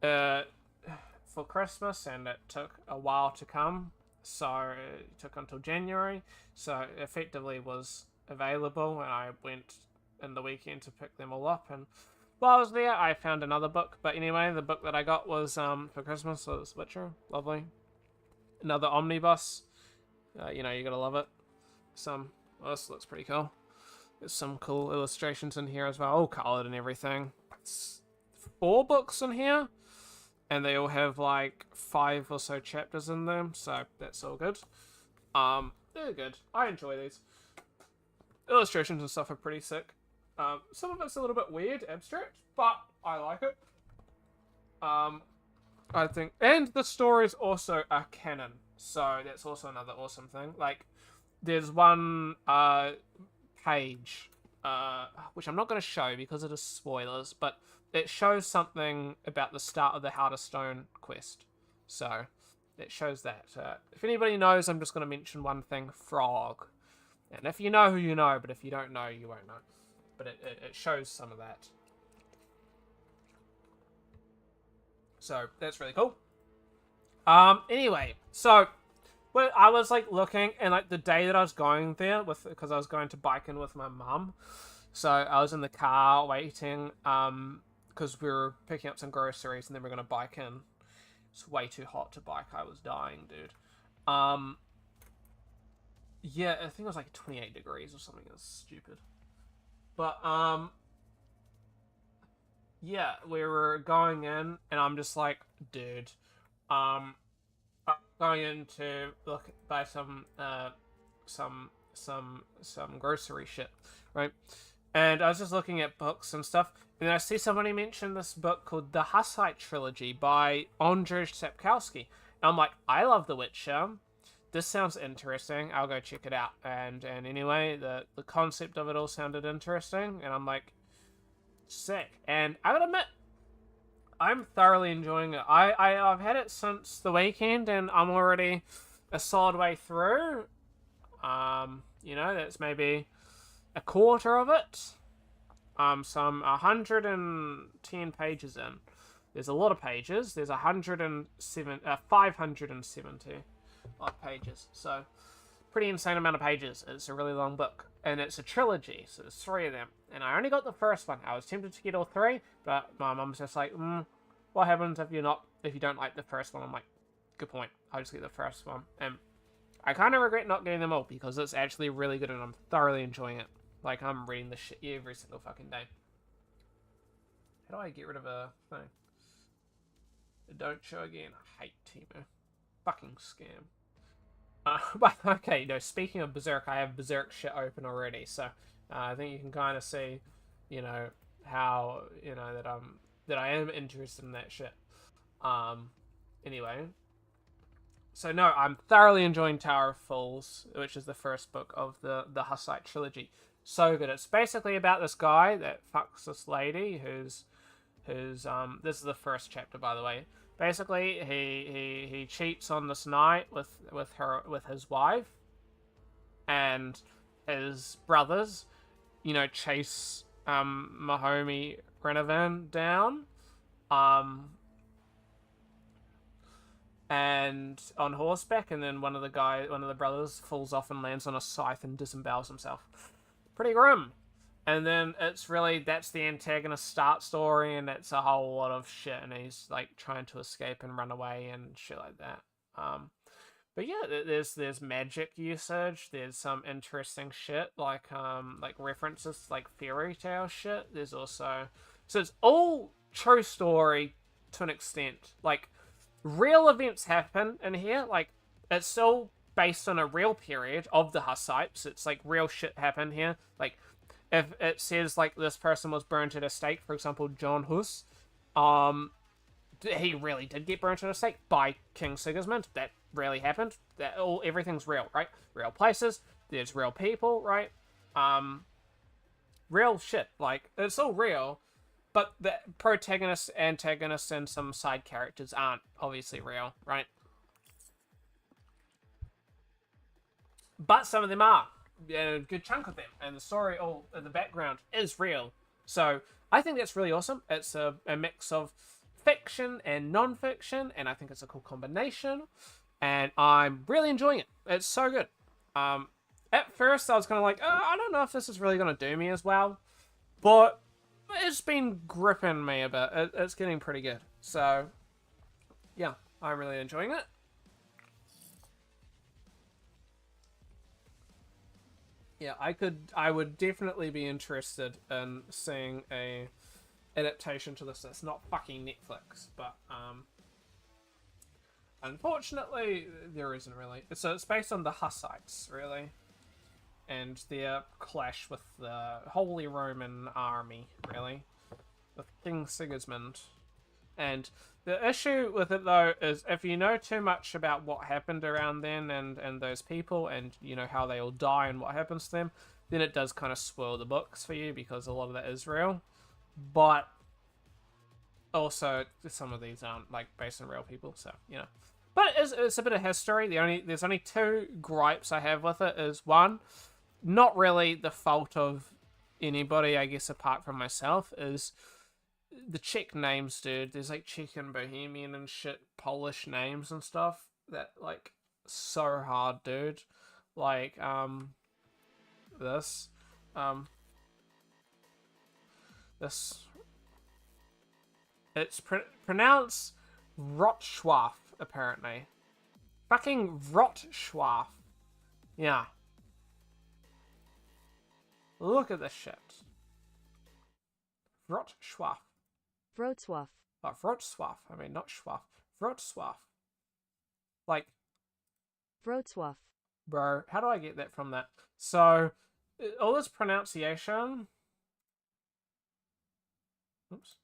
for Christmas, and it took a while to come. So it took until January. So it effectively was available, and I went in the weekend to pick them all up, and while I was there, I found another book. But anyway, the book that I got was for Christmas was Witcher. Lovely. another omnibus. You know, you gotta love it. Oh, this looks pretty cool. There's some cool illustrations in here as well, all colored and everything. It's 4 books in here, and they all have like 5 or so chapters in them, so that's all good. They're good. I enjoy these. Illustrations and stuff are pretty sick. Some of it's a little bit weird, abstract, but I like it. I think, and the stories also are canon, so that's also another awesome thing. Like, there's one page, which I'm not going to show because it is spoilers, but it shows something about the start of the Heart of Stone quest. So, it shows that. If anybody knows, I'm just going to mention one thing, Frog. And if you know who you know, but if you don't know, you won't know. But it shows some of that. So, that's really cool. Anyway, so well, I was like looking, and like the day that I was going there because I was going to bike in with my mum, so I was in the car waiting, because we were picking up some groceries, and then we're gonna bike in. It's way too hot to bike. I was dying, dude. Yeah, I think it was like 28 degrees or something. That's stupid. But yeah, we were going in, and I'm just like, dude, I'm going in to buy some grocery shit, right? And I was just looking at books and stuff, and I see somebody mention this book called The Hussite Trilogy by Andrzej Sapkowski. And I'm like, I love The Witcher. This sounds interesting. I'll go check it out. And anyway, the concept of it all sounded interesting, and I'm like, sick. And I gotta admit, I'm thoroughly enjoying it. I've had it since the weekend, and I'm already a solid way through. You know, that's maybe a quarter of it. So I'm 110 pages in. There's a lot of pages. There's 570 odd pages. So, pretty insane amount of pages. It's a really long book. And it's a trilogy, so there's 3 of them. And I only got the first one. I was tempted to get all 3, but my mum's just like, what happens if you don't like the first one? I'm like, good point. I'll just get the first one. And I kind of regret not getting them all, because it's actually really good and I'm thoroughly enjoying it. Like, I'm reading this shit every single fucking day. How do I get rid of a thing? Don't show again. I hate Temu. Fucking scam. But, okay, no, speaking of Berserk, I have Berserk shit open already, so I think you can kind of see, you know, how, you know, that I am interested in that shit. Anyway. So, no, I'm thoroughly enjoying Tower of Fools, which is the first book of the Hussite trilogy. So good. It's basically about this guy that fucks this lady who's this is the first chapter, by the way. Basically, he cheats on this knight with his wife, and his brothers, you know, chase Mahomey Renovan down, and on horseback, and then one of the brothers falls off and lands on a scythe and disembowels himself. Pretty grim. And then that's the antagonist start story, and it's a whole lot of shit, and he's like trying to escape and run away and shit like that. But yeah, there's magic usage. There's some interesting shit like references like fairy tale shit. There's also, so it's all true story to an extent. Like, real events happen in here. Like, it's still based on a real period of the Hussites. It's like real shit happened here. Like, if it says, like, this person was burnt at a stake, for example, John Hus, he really did get burnt at a stake by King Sigismund. That really happened. Everything's real, right? Real places, there's real people, right? Real shit. Like, it's all real, but the protagonists, antagonists, and some side characters aren't obviously real, right? But some of them are. A good chunk of them, and the story, all the background is real. So I think that's really awesome. It's a mix of fiction and non-fiction, and I think it's a cool combination, and I'm really enjoying it. It's so good. At first I was kind of like, I don't know if this is really going to do me as well, but it's been gripping me a bit. It's getting pretty good. So yeah, I'm really enjoying it. Yeah, I would definitely be interested in seeing a adaptation to this. It's not fucking Netflix, but unfortunately there isn't really. So it's based on the Hussites, really, and their clash with the Holy Roman Army, really, with King Sigismund. And the issue with it, though, is if you know too much about what happened around then and those people and, you know, how they all die and what happens to them, then it does kind of spoil the books for you because a lot of that is real. But also, some of these aren't, like, based on real people, so, you know. But it's a bit of history. There's only two gripes I have with it is, one, not really the fault of anybody, I guess, apart from myself, is the Czech names, dude. There's like Czech and Bohemian and shit, Polish names and stuff that like so hard, dude. Like this, this. It's pronounced Rotschwaf apparently. Fucking Rotschwaf. Yeah. Look at this shit. Rotschwaf. Wrocław. Oh, Wrocław. I mean, not Schwaf. Wrocław. Like, Wrocław. bro, how do I get that from that? So, all this pronunciation. Oops.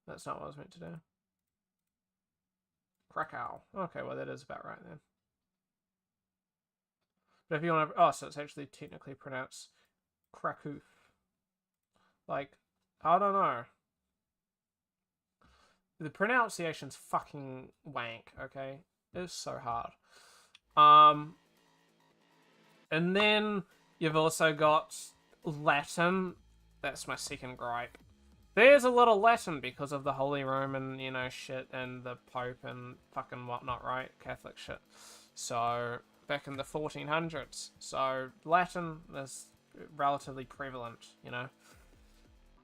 That's not what I was meant to do. Krakow. Okay, well, that is about right then. But if you want to. Oh, so it's actually technically pronounced Krakow. Like, I don't know. The pronunciation's fucking wank, okay? It's so hard. And then you've also got Latin. That's my second gripe. There's a lot of Latin because of the Holy Roman, you know, shit, and the Pope and fucking whatnot, right? Catholic shit. So, back in the 1400s. So, Latin is relatively prevalent, you know?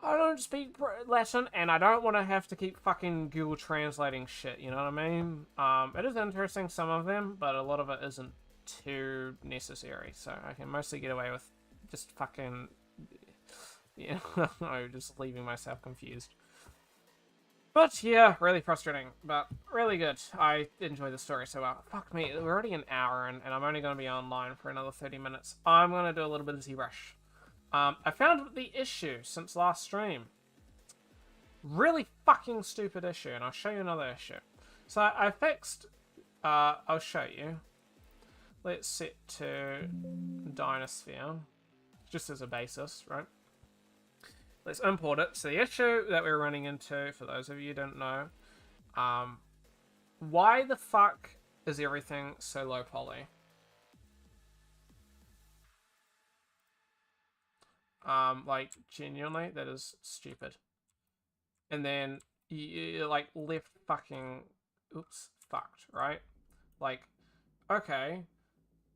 I don't speak Latin, and I don't want to have to keep fucking Google translating shit, you know what I mean? It is interesting, some of them, but a lot of it isn't too necessary, so I can mostly get away with just fucking, you know, just leaving myself confused. But yeah, really frustrating, but really good. I enjoy the story so well. Fuck me, we're already an hour, and I'm only going to be online for another 30 minutes. I'm going to do a little bit of ZBrush. I found the issue since last stream. Really fucking stupid issue, and I'll show you another issue. So I fixed, I'll show you. Let's set to Dynasphere, just as a basis, right? Let's import it. So the issue that we're running into, for those of you who don't know, why the fuck is everything so low poly? Like, genuinely, that is stupid. And then, you like, left fucking, oops, fucked, right? Like, okay,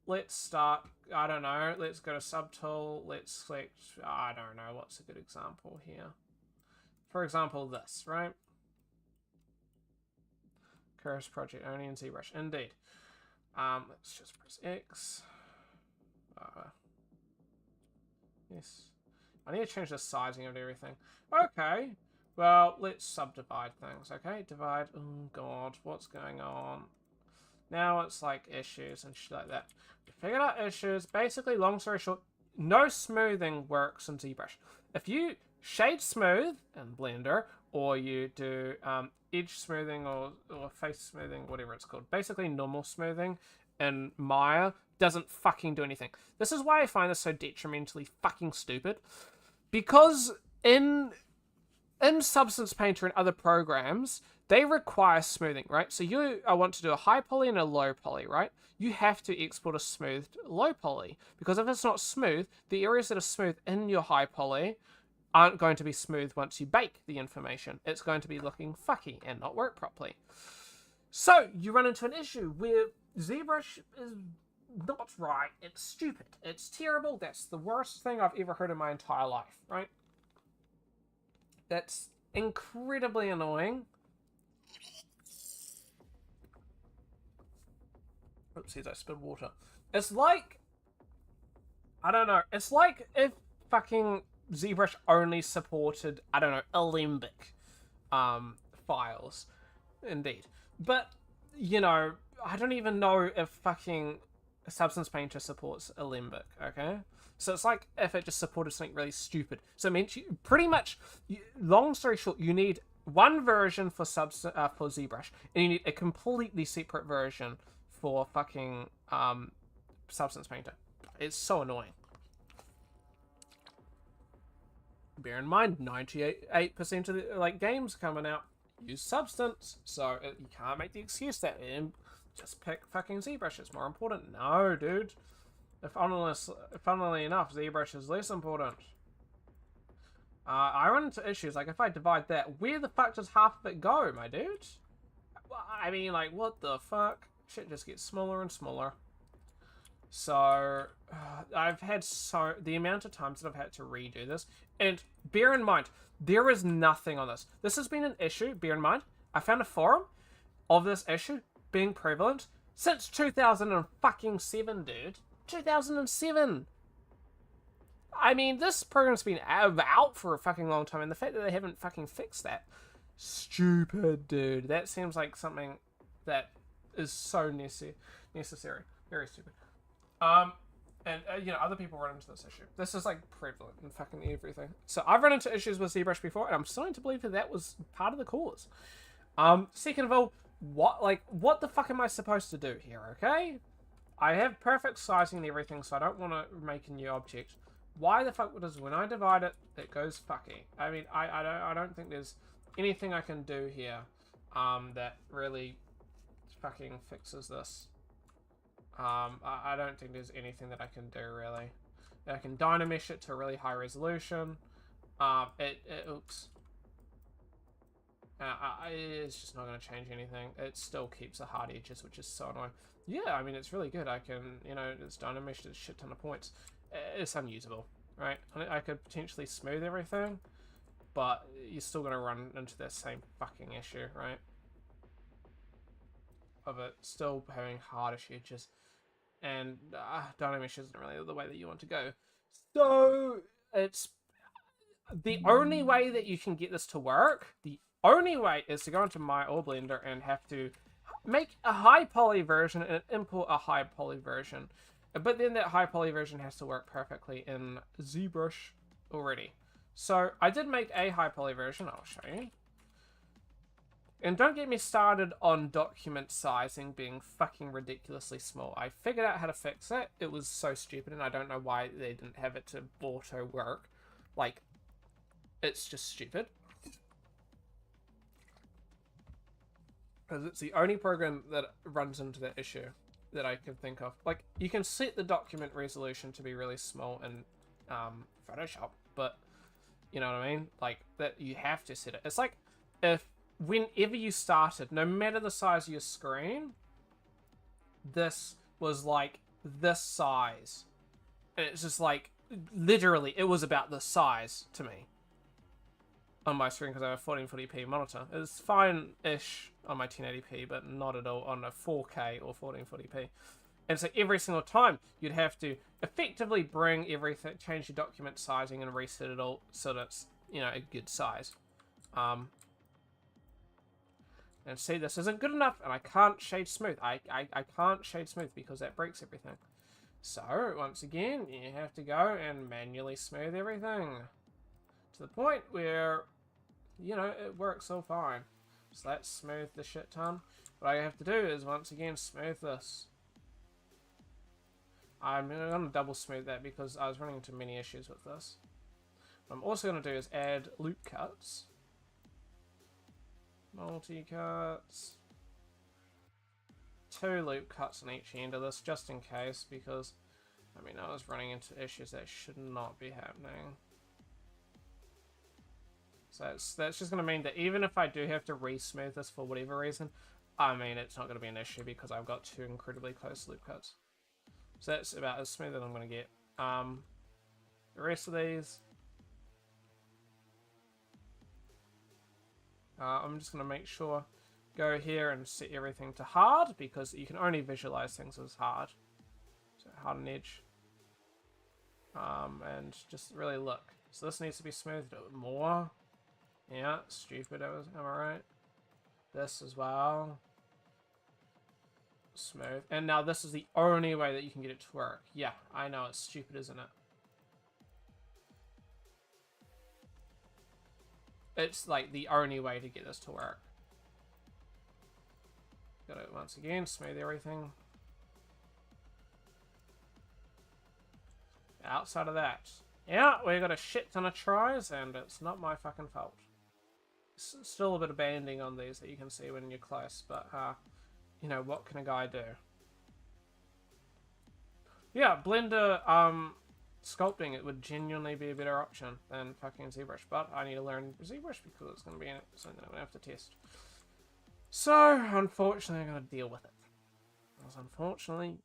let's start, I don't know, let's go to subtool, let's select, I don't know, what's a good example here? For example, this, right? Keras project only in ZBrush, indeed. Let's just press X. Yes. I need to change the sizing of everything. Okay. Well, let's subdivide things, okay? Divide. Oh, God. What's going on? Now it's like issues and shit like that. We figured out issues. Basically, long story short, no smoothing works in ZBrush. If you shade smooth in Blender, or you do edge smoothing or face smoothing, whatever it's called, basically normal smoothing in Maya, doesn't fucking do anything. This is why I find this so detrimentally fucking stupid. Because in Substance Painter and other programs, they require smoothing, right? So you want to do a high poly and a low poly, right? You have to export a smoothed low poly. Because if it's not smooth, the areas that are smooth in your high poly aren't going to be smooth once you bake the information. It's going to be looking fucky and not work properly. So you run into an issue where ZBrush is not right. It's stupid. It's terrible. That's the worst thing I've ever heard in my entire life, right? That's incredibly annoying. Oopsies, I spilled water. It's like I don't know. It's like if fucking ZBrush only supported, I don't know, Alembic files. Indeed. But, you know, I don't even know if fucking Substance Painter supports Alembic, okay? So it's like if it just supported something really stupid. So it means you pretty much, long story short, you need one version for for ZBrush, and you need a completely separate version for fucking Substance Painter. It's so annoying. Bear in mind, 98% of the games coming out use Substance, so you can't make the excuse that just pick fucking ZBrush. It's more important. No, dude. Funnily enough, ZBrush is less important. I run into issues like if I divide that, where the fuck does half of it go, my dude? I mean, like, what the fuck? Shit just gets smaller and smaller. So, I've had the amount of times that I've had to redo this, and bear in mind, there is nothing on this. This has been an issue, bear in mind, I found a forum of this issue being prevalent since 2007, dude. 2007! I mean, this program's been out for a fucking long time, and the fact that they haven't fucking fixed that, stupid, dude. That seems like something that is so necessary. Very stupid. You know, other people run into this issue. This is, like, prevalent in fucking everything. So I've run into issues with ZBrush before, and I'm starting to believe that was part of the cause. Second of all, what the fuck am I supposed to do here, okay? I have perfect sizing and everything, so I don't want to make a new object. Why the fuck does, when I divide it, it goes fucky? I mean, I don't think there's anything I can do here, that really fucking fixes this. I don't think there's anything that I can do, really. I can dynamesh it to a really high resolution. Oops. It's just not going to change anything. It still keeps the hard edges, which is so annoying. Yeah, I mean, it's really good. I can, you know, it's dynameshed a shit ton of points. It's unusable, right? I could potentially smooth everything, but you're still going to run into that same fucking issue, right? Of it still having hardish edges. And dynamesh isn't really the way that you want to go. So, it's... The only way that you can get this to work, the only way is to go into my Blender and have to make a high poly version and import a high poly version. But then that high poly version has to work perfectly in ZBrush already. So I did make a high poly version, I'll show you. And don't get me started on document sizing being fucking ridiculously small. I figured out how to fix it. It was so stupid, and I don't know why they didn't have it to auto work. Like, it's just stupid. Because it's the only program that runs into that issue that I can think of. Like, you can set the document resolution to be really small in Photoshop, but you know what I mean? Like, that you have to set it. It's like if whenever you started, no matter the size of your screen, this was like this size. And it's just like, literally, it was about the size to me on my screen because I have a 1440p monitor. It's fine-ish on my 1080p, but not at all on a 4K or 1440p. And so every single time, you'd have to effectively bring everything, change your document sizing and reset it all so that it's, you know, a good size. And see, this isn't good enough, and I can't shade smooth. I can't shade smooth because that breaks everything. So, once again, you have to go and manually smooth everything. To the point where, you know, it works all fine. So let's smooth the shit ton. What I have to do is, once again, smooth this. I'm going to double smooth that because I was running into many issues with this. What I'm also going to do is add loop cuts. Multi-cuts. 2 loop cuts on each end of this, just in case, because, I mean, I was running into issues that should not be happening. So that's just going to mean that even if I do have to re-smooth this for whatever reason, I mean, it's not going to be an issue because I've got 2 incredibly close loop cuts. So that's about as smooth as I'm going to get. The rest of these, I'm just going to make sure, go here and set everything to hard, because you can only visualize things as hard. So hard and edge. And just really look. So this needs to be smoothed out more. Yeah, stupid, am I right? This as well. Smooth. And now this is the only way that you can get it to work. Yeah, I know, it's stupid, isn't it? It's like the only way to get this to work. Got it once again, smooth everything. Outside of that, yeah, we got a shit ton of tries, and it's not my fucking fault. Still a bit of banding on these that you can see when you're close, but you know, what can a guy do? Yeah, Blender sculpting it would genuinely be a better option than fucking ZBrush, but I need to learn ZBrush because it's going to be in it, something I'm going to have to test. So, unfortunately, I'm going to deal with it. Because unfortunately,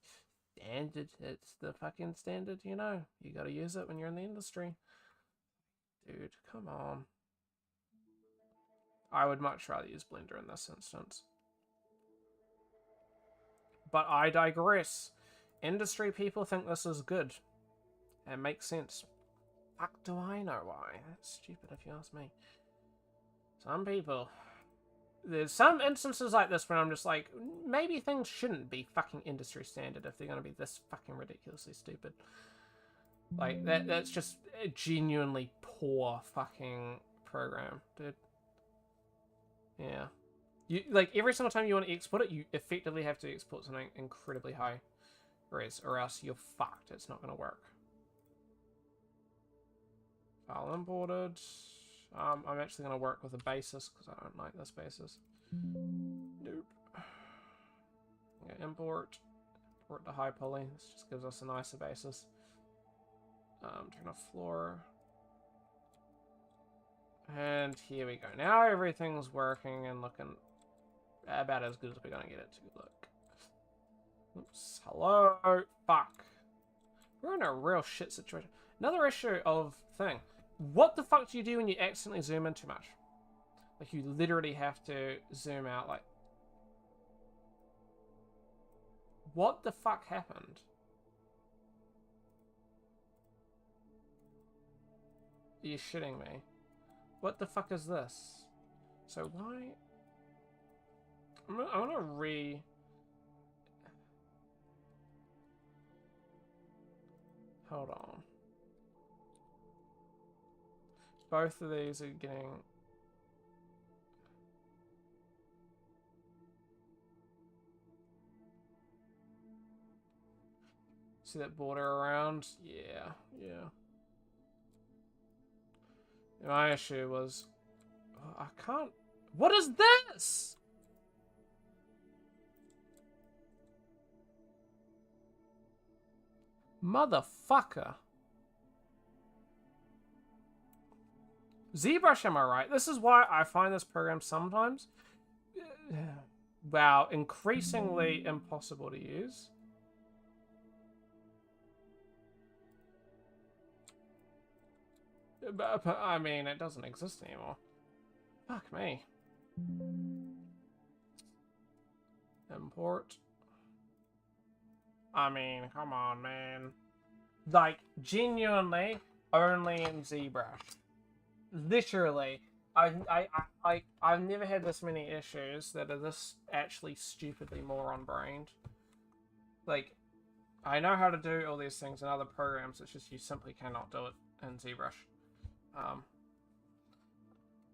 standard, it's the fucking standard, you know. You got to use it when you're in the industry. Dude, come on. I would much rather use Blender in this instance. But I digress. Industry people think this is good. It makes sense. Fuck do I know why? That's stupid if you ask me. Some people... There's some instances like this where I'm just like, maybe things shouldn't be fucking industry standard if they're going to be this fucking ridiculously stupid. Like, that's just a genuinely poor fucking program, dude. Yeah. You, like, every single time you want to export it, you effectively have to export something incredibly high res, or else you're fucked. It's not going to work. File imported. I'm actually going to work with a basis because I don't like this basis. Nope. Okay, import to high poly. This just gives us a nicer basis. Turn off floor. And here we go. Now everything's working and looking about as good as we're going to get it to look. Oops. Hello. Fuck. We're in a real shit situation. Another issue of thing. What the fuck do you do when you accidentally zoom in too much? Like, you literally have to zoom out, like... What the fuck happened? Are you shitting me? What the fuck is this? So why... I want to Hold on. Both of these are getting... See that border around? Yeah, yeah. My issue was... I can't... What is this? Motherfucker. ZBrush, am I right? This is why I find this program sometimes... wow, increasingly impossible to use. But, I mean, it doesn't exist anymore. Fuck me. Import. I mean, come on, man. Like, genuinely, only in ZBrush. Literally. I've never had this many issues that are this actually stupidly moron-brained. Like, I know how to do all these things in other programs, it's just you simply cannot do it in ZBrush.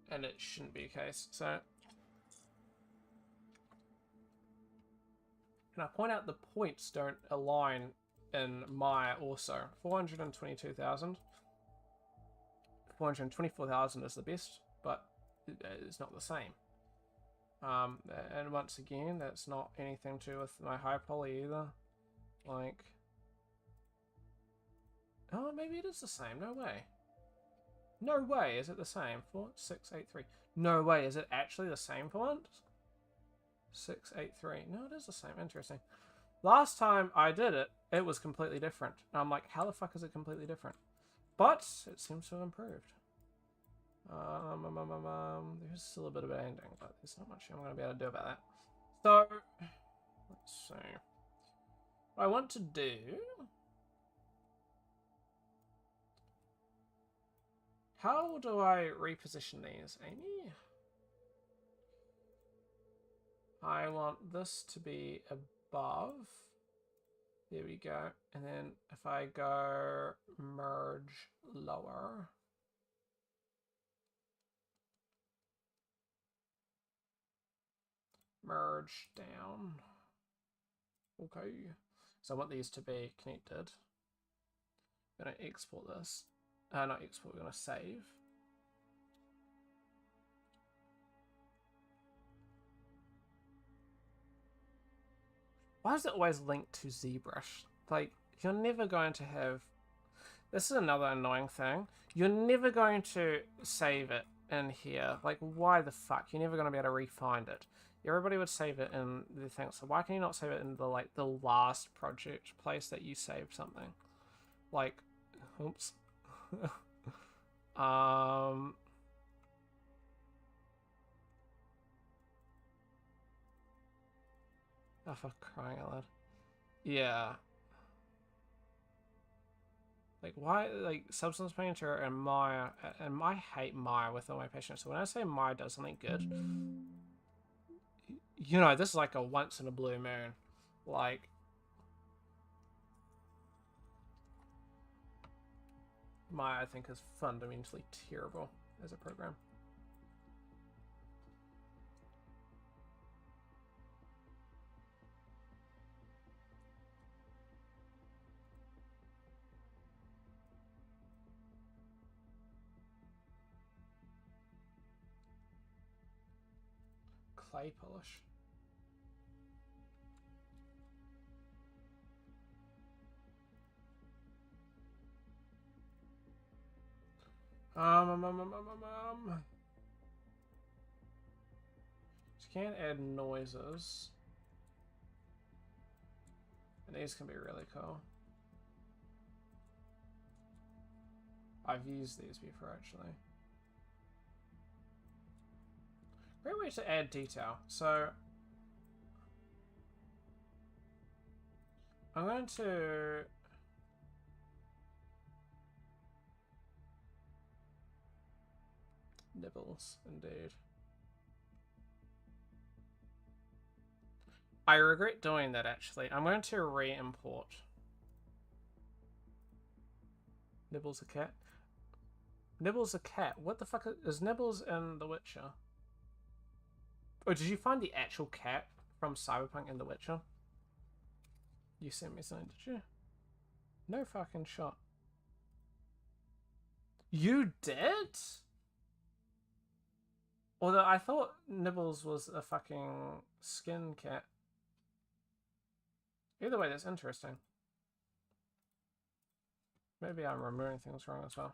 And it shouldn't be the case, so... And I point out the points don't align in Maya also. 422,000. 424,000 is the best, but it's not the same. And once again, that's not anything to do with my high poly either. Like... Oh, maybe it is the same. No way. No way, is it the same? 4683. No way, is it actually the same for once? 683. No, it is the same. Interesting. Last time I did it, it was completely different. And I'm like, how the fuck is it completely different? But it seems to have improved. There's still a bit of an ending, but there's not much I'm going to be able to do about that. So, let's see. What I want to do... How do I reposition these, Amy? I want this to be above. There we go. And then if I go merge lower. Merge down. Okay. So I want these to be connected. I'm going to export this. Not export, we're going to save. Why is it always linked to ZBrush? Like, you're never going to have... This is another annoying thing. You're never going to save it in here. Like, why the fuck? You're never going to be able to re-find it. Everybody would save it in the thing. So why can you not save it in the, like, the last project place that you saved something? Like, oops. Oh, for crying out loud. Yeah. Like, why, like, Substance Painter and Maya, and I hate Maya with all my passion. So when I say Maya does something good, you know, this is like a once in a blue moon. Like, Maya, I think, is fundamentally terrible as a program. Clay polish. So you can add noises. And these can be really cool. I've used these before, actually. Great way to add detail. So I'm going to nibbles, indeed. I regret doing that, actually. I'm going to re-import. Nibbles a cat? Nibbles a cat? What the fuck is Nibbles in The Witcher? Oh, did you find the actual cat from Cyberpunk in The Witcher? You sent me something, did you? No fucking shot. You did? Although I thought Nibbles was a fucking skin cat. Either way, that's interesting. Maybe I'm remembering things wrong as well.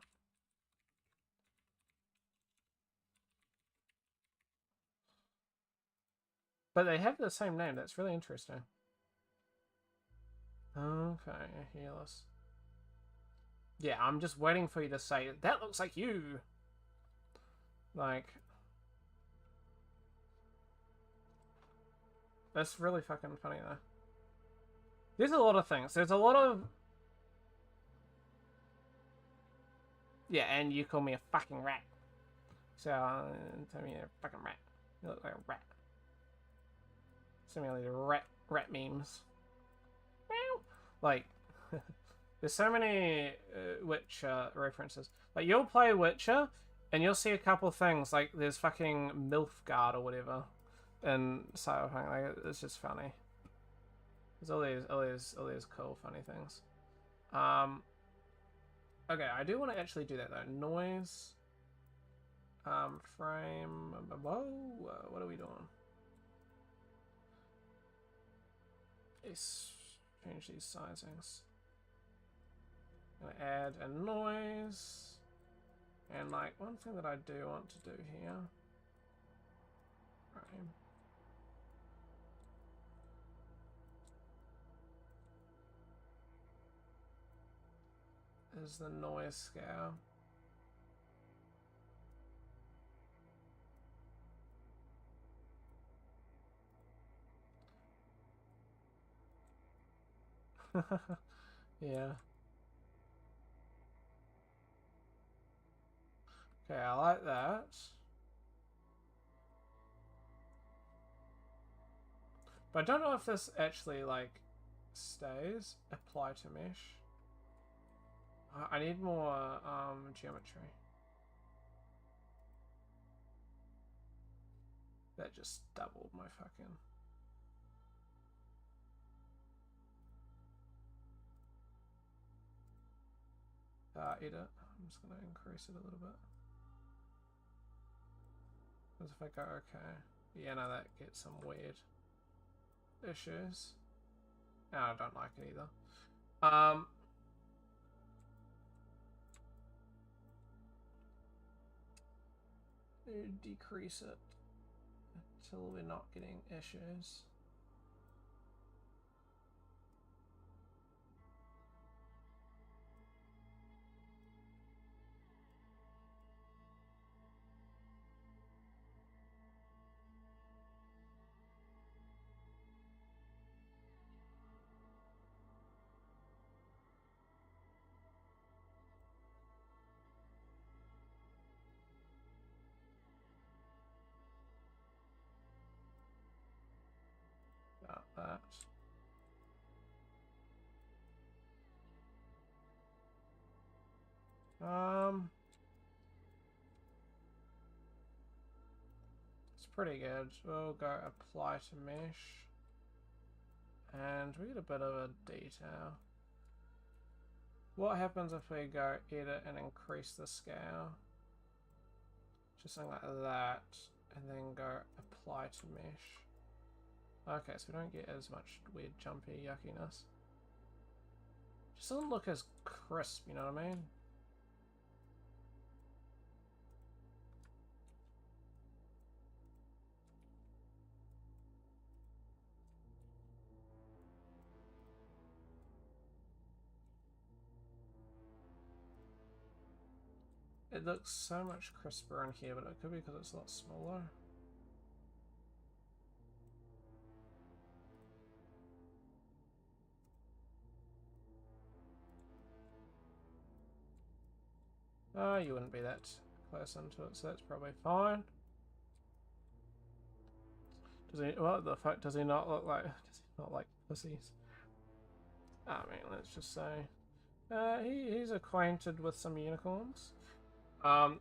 But they have the same name. That's really interesting. Okay, Healers. Yeah, I'm just waiting for you to say, that looks like you! Like... That's really fucking funny, though. There's a lot of things. There's a lot of... Yeah, and you call me a fucking rat. So, tell me you're a fucking rat. You look like a rat. Send me all these rat memes. Like, there's so many Witcher references. Like, you'll play Witcher, and you'll see a couple things. Like, there's fucking Milfgard or whatever in Cyberpunk. Like, it's just funny. There's all these cool, funny things. Okay, I do want to actually do that though. Noise. Frame. Whoa, what are we doing? Let's change these sizings. I'm gonna add a noise. And like one thing that I do want to do here. Frame. Is the noise scale. Yeah. Okay, I like that. But I don't know if this actually, like, stays. Apply to mesh. I need more geometry. That just doubled my fucking... edit. I'm just going to increase it a little bit. Because if I go okay... Yeah, no, that gets some weird issues. No, I don't like it either. Decrease it until we're not getting issues. About that. It's pretty good. We'll go apply to mesh. And we get a bit of a detail. What happens if we go edit and increase the scale? Just something like that. And then go apply to mesh. Okay, so we don't get as much weird jumpy yuckiness. Just doesn't look as crisp, you know what I mean? It looks so much crisper in here, but it could be because it's a lot smaller. Oh, you wouldn't be that close into it, so that's probably fine. Does he? What the fuck does he not look like? Does he not like pussies? I mean, let's just say, he's acquainted with some unicorns. I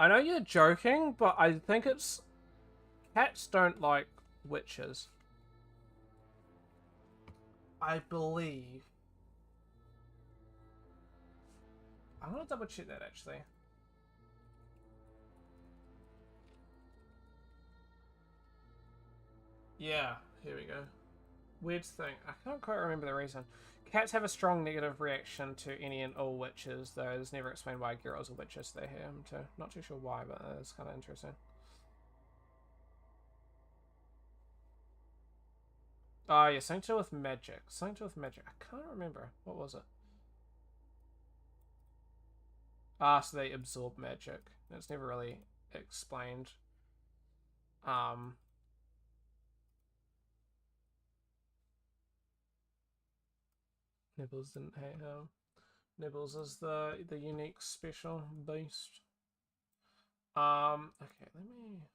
know you're joking, but I think it's cats don't like witches. I believe. I want to double check that actually. Yeah, here we go. Weird thing. I can't quite remember the reason. Cats have a strong negative reaction to any and all witches, though it's never explained why girls are witches. They hear them too. Not too sure why, but it's kind of interesting. Oh, yeah, something to do with magic. Something to do with magic. I can't remember. What was it? Ah, so they absorb magic. It's never really explained. Nibbles didn't hate him. Nibbles is the unique special beast. Okay, let me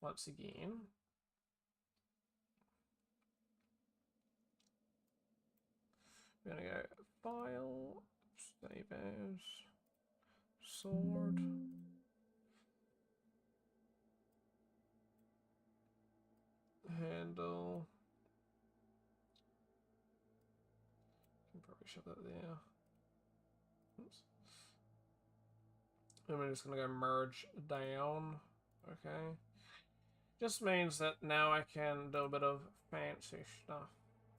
once again. We're gonna go file, save as, sword. Handle. Can probably shove that there. Oops. And we're just gonna go merge down. Okay. Just means that now I can do a bit of fancy stuff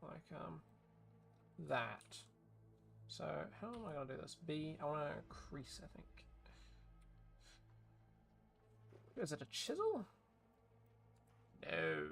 like that. So how am I gonna do this? B. I want to increase. I think. Is it a chisel? No.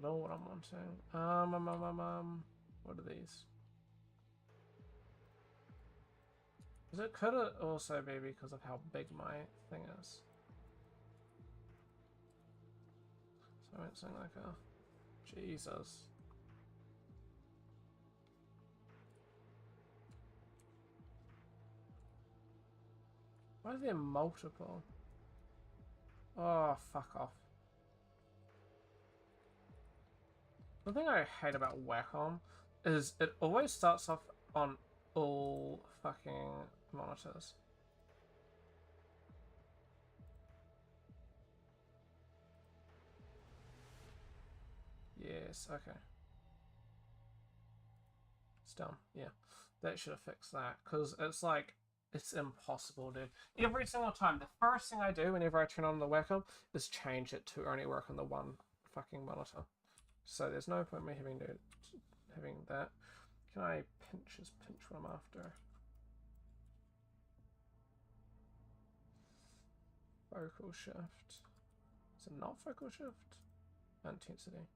at all what I'm wanting. What are these? It could also be because of how big my thing is. So I went something like a... Jesus. Why are there multiple? Oh, fuck off. The thing I hate about Wacom is it always starts off on all fucking monitors. Yes, okay. It's done, yeah. That should have fixed that, because it's like, it's impossible, dude. Every single time, the first thing I do whenever I turn on the Wacom is change it to only work on the one fucking monitor. So there's no point me having that. Can I just pinch what I'm after? Focal shift. Is it not focal shift? Intensity.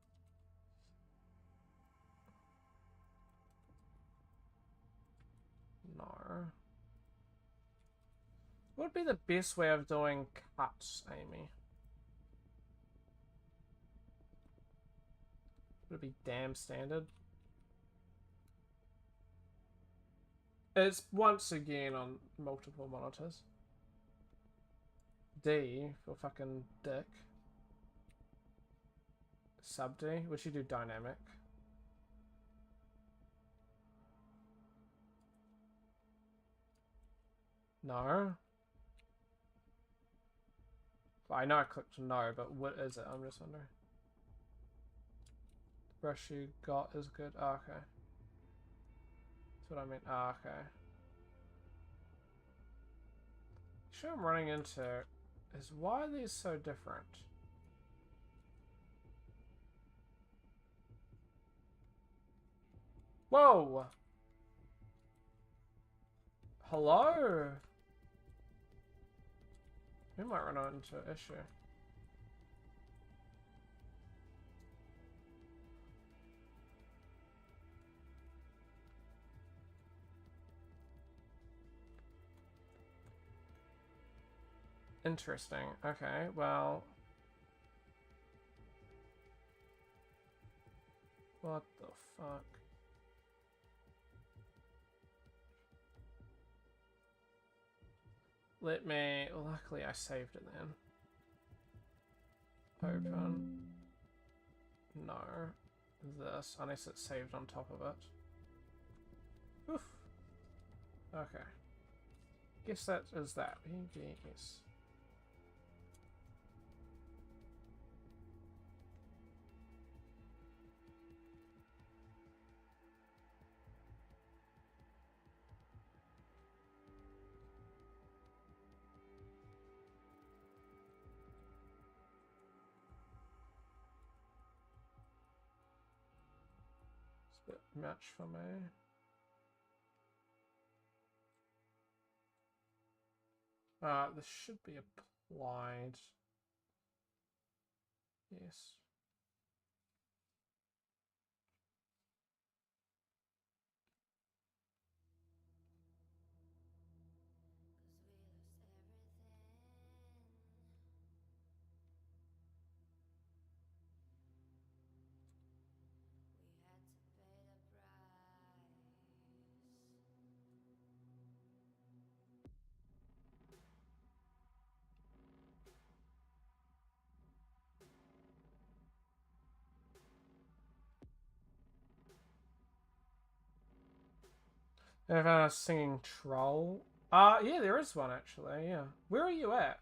No. What would be the best way of doing cuts, Amy? Would it be damn standard? It's once again on multiple monitors. D for fucking dick. Sub D? Would you do dynamic? No. Well, I know I clicked no, but what is it? I'm just wondering. The brush you got is good. Oh, okay. That's what I mean. Oh, okay. The issue I'm running into is why are these so different? Whoa! Hello? We might run into an issue. Interesting. Okay, well... What the fuck? Let me... Well, luckily I saved it then. Open. No. This, unless it's saved on top of it. Oof. Okay. Guess that is that. Yes. It's a bit much for me. This should be applied. Yes. I found a singing troll. Yeah, there is one actually, yeah. Where are you at?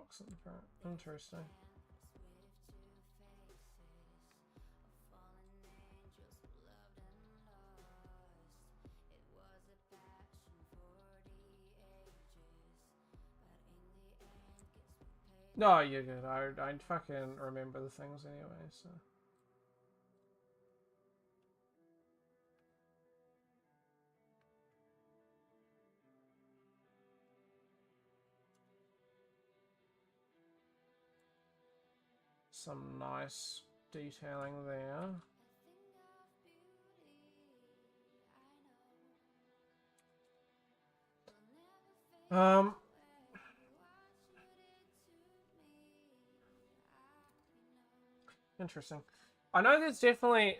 box. Interesting. No, you're good. I fucking remember the things anyway, so. Some nice detailing there. Interesting. I know there's definitely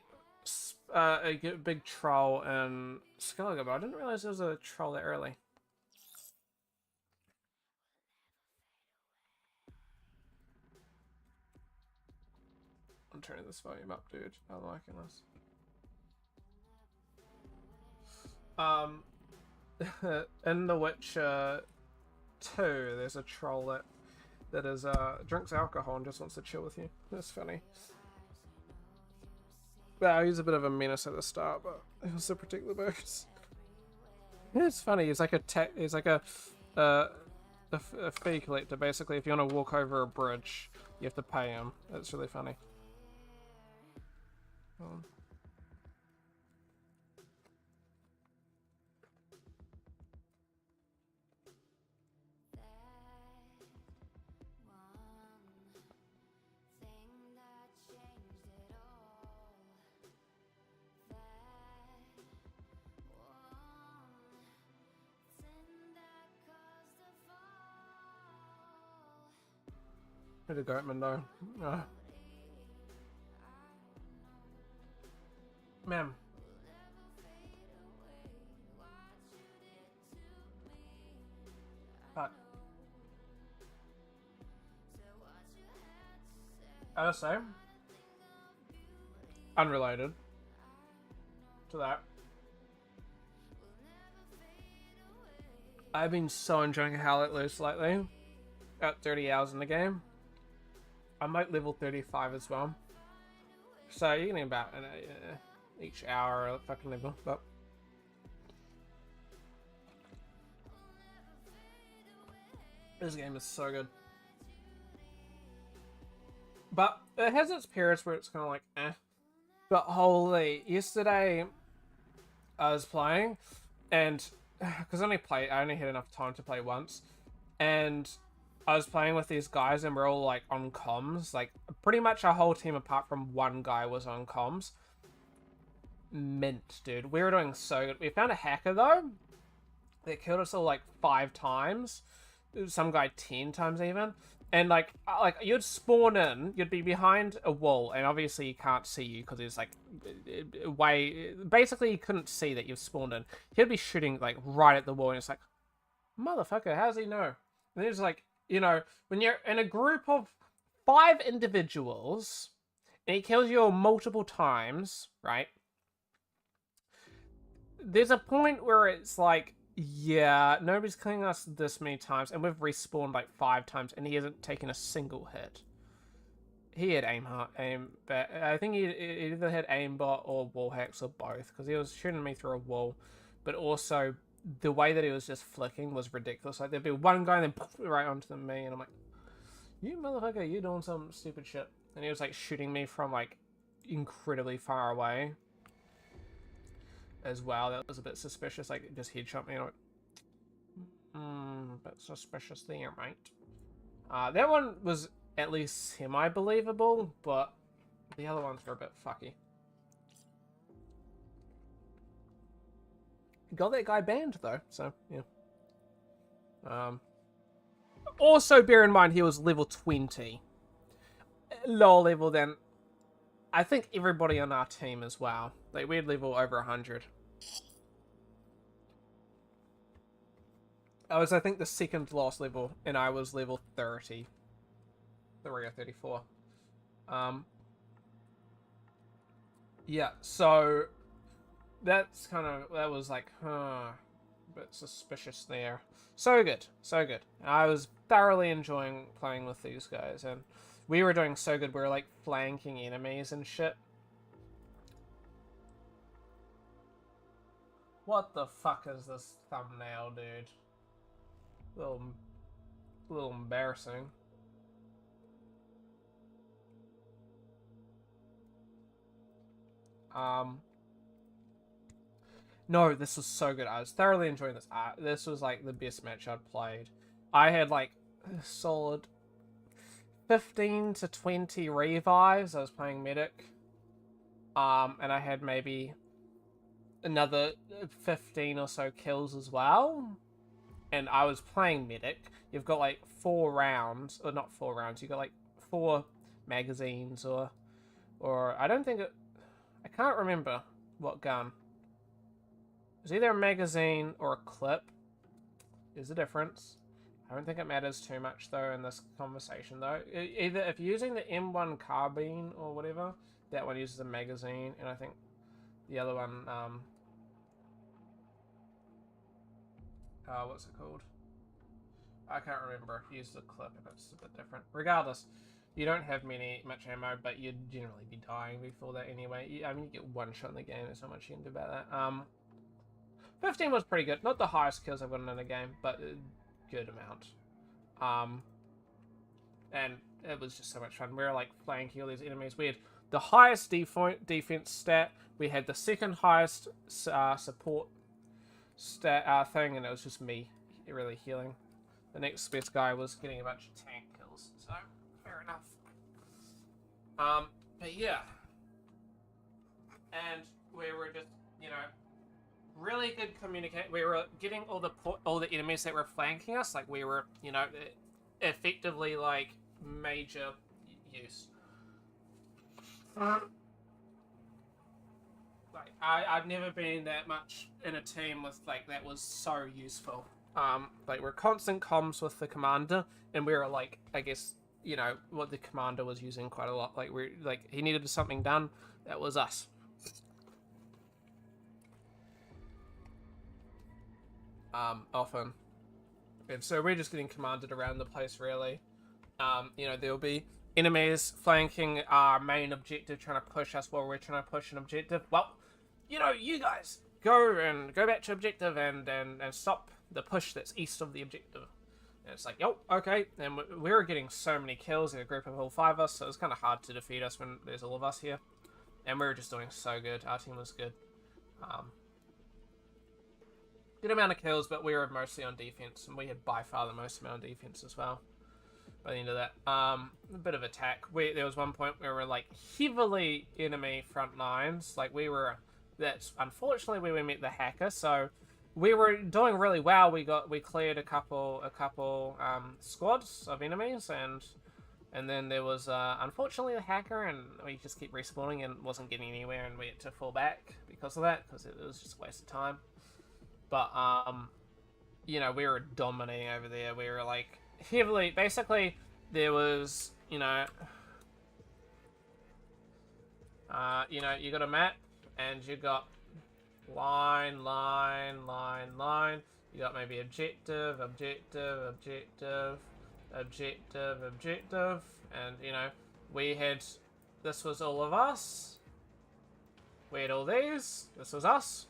big troll in Skellige, but I didn't realize there was a troll that early. I'm turning this volume up, dude. I'm liking this. In The Witcher 2, there's a troll that is drinks alcohol and just wants to chill with you. That's funny. Well, he's a bit of a menace at the start, but he wants to protect the birds. It's funny. He's like a fee collector. Basically, if you want to walk over a bridge, you have to pay him. It's really funny. Bit of Goatman though. Man. But I gotta say, unrelated to that, I've been so enjoying How Let Loose lately. At 30 hours in the game. I might level 35 as well. So you're getting about each hour a fucking level. But this game is so good. But it has its periods where it's kind of like, eh. But holy, yesterday I was playing, and because I only had enough time to play once, and I was playing with these guys and we're all like on comms. Like pretty much our whole team apart from one guy was on comms. Mint, dude. We were doing so good. We found a hacker though that killed us all like 5 times. Some guy 10 times even. And like you'd spawn in, you'd be behind a wall, and obviously he can't see you because he's like way. Basically, he couldn't see that you've spawned in. He'd be shooting like right at the wall, and it's like, motherfucker, how's he know? And he's like, you know, when you're in a group of 5 individuals and he kills you multiple times, right? There's a point where it's like, yeah, nobody's killing us this many times, and we've respawned like 5 times, and he hasn't taken a single hit. He had aim, but I think he either had aimbot or wall hacks or both, because he was shooting me through a wall, but also the way that he was just flicking was ridiculous. Like, there'd be one guy and then poof, right onto me, and I'm like, you motherfucker, you're doing some stupid shit. And he was like shooting me from like incredibly far away as well. That was a bit suspicious. Like, it just headshot me, and I'm like, a bit suspicious there, mate. That one was at least semi-believable, but the other ones were a bit fucky. Got that guy banned though, so yeah. Also bear in mind he was level 20. Lower level than I think everybody on our team as well. Like, we had level over 100. I was, I think, the second last level, and I was level 30. 3 or 34. Yeah, so that's kind of, that was like, a bit suspicious there. So good, so good. I was thoroughly enjoying playing with these guys, and we were doing so good. We were like flanking enemies and shit. What the fuck is this thumbnail, dude? Little embarrassing. No, this was so good. I was thoroughly enjoying this. This was like the best match I'd played. I had like a solid 15 to 20 revives. I was playing medic. And I had maybe another 15 or so kills as well. And I was playing medic. You've got like 4 rounds, or not 4 rounds. You've got like 4 magazines, or I don't think it. I can't remember what gun. It's either a magazine or a clip. There's a difference. I don't think it matters too much though in this conversation though. Either if you're using the M1 carbine or whatever, that one uses a magazine, and I think the other one, what's it called? I can't remember. It uses a clip and it's a bit different. Regardless, you don't have much ammo, but you'd generally be dying before that anyway. I mean, you get one shot in the game. There's not much you can do about that. 15 was pretty good. Not the highest kills I've gotten in a game, but a good amount. And it was just so much fun. We were like flanking all these enemies. We had the highest defense stat. We had the second highest support stat thing, and it was just me really healing. The next best guy was getting a bunch of tank kills, so fair enough. But yeah, and we were just, you know, really good communicate. We were getting all the enemies that were flanking us. Like we were, you know, effectively like major use. Like I've never been that much in a team with like that was so useful. Like we're constant comms with the commander, and we were like, I guess, you know, what the commander was using quite a lot. Like we're like he needed something done, that was us. Often. And so we're just getting commanded around the place, really. You know, there'll be enemies flanking our main objective, trying to push us while we're trying to push an objective. Well, you know, you guys go back to objective and stop the push that's east of the objective. And it's like, yo, okay. And we were getting so many kills in a group of all 5 of us, so it was kind of hard to defeat us when there's all of us here. And we were just doing so good. Our team was good. Good amount of kills, but we were mostly on defense, and we had by far the most amount of defense as well. By the end of that, a bit of attack. There was one point where we were like heavily enemy front lines. Like we were. That's unfortunately where we met the hacker. So we were doing really well. We cleared a couple squads of enemies, and then there was unfortunately the hacker, and we just keep respawning and wasn't getting anywhere, and we had to fall back because of that, because it was just a waste of time. But you know, we were dominating over there. We were like heavily. Basically, there was, you know, you got a map, and you got line. You got maybe objective, and you know, this was all of us. We had all these. This was us.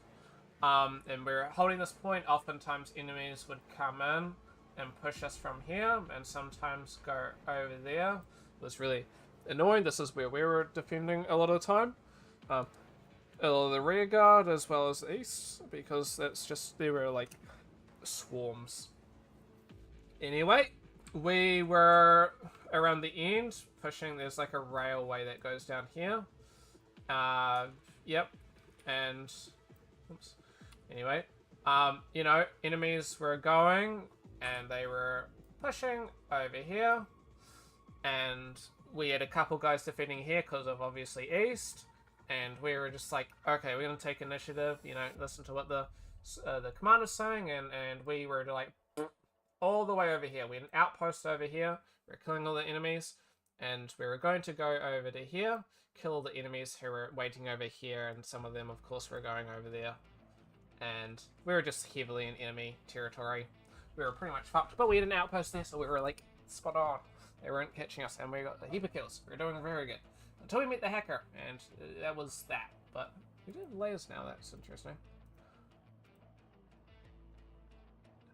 And we were holding this point. Oftentimes enemies would come in and push us from here, and sometimes go over there. It was really annoying. This is where we were defending a lot of the time. A lot of the rear guard as well as the east, because that's just, there were like swarms. Anyway, we were around the end pushing. There's like a railway that goes down here. Yep. And oops. Anyway, you know, enemies were going, and they were pushing over here, and we had a couple guys defending here because of obviously east, and we were just like, okay, we're gonna take initiative, you know, listen to what the commander's saying, and we were like all the way over here. We had an outpost over here. We were killing all the enemies, and we were going to go over to here, kill all the enemies who were waiting over here, and some of them, of course, were going over there. and we were just heavily in enemy territory. We were pretty much fucked, but we had an outpost there, so we were like spot on. They weren't catching us, and we got a heap of kills. We were doing very good until we met the hacker, and that was that. But we do have layers now. That's interesting.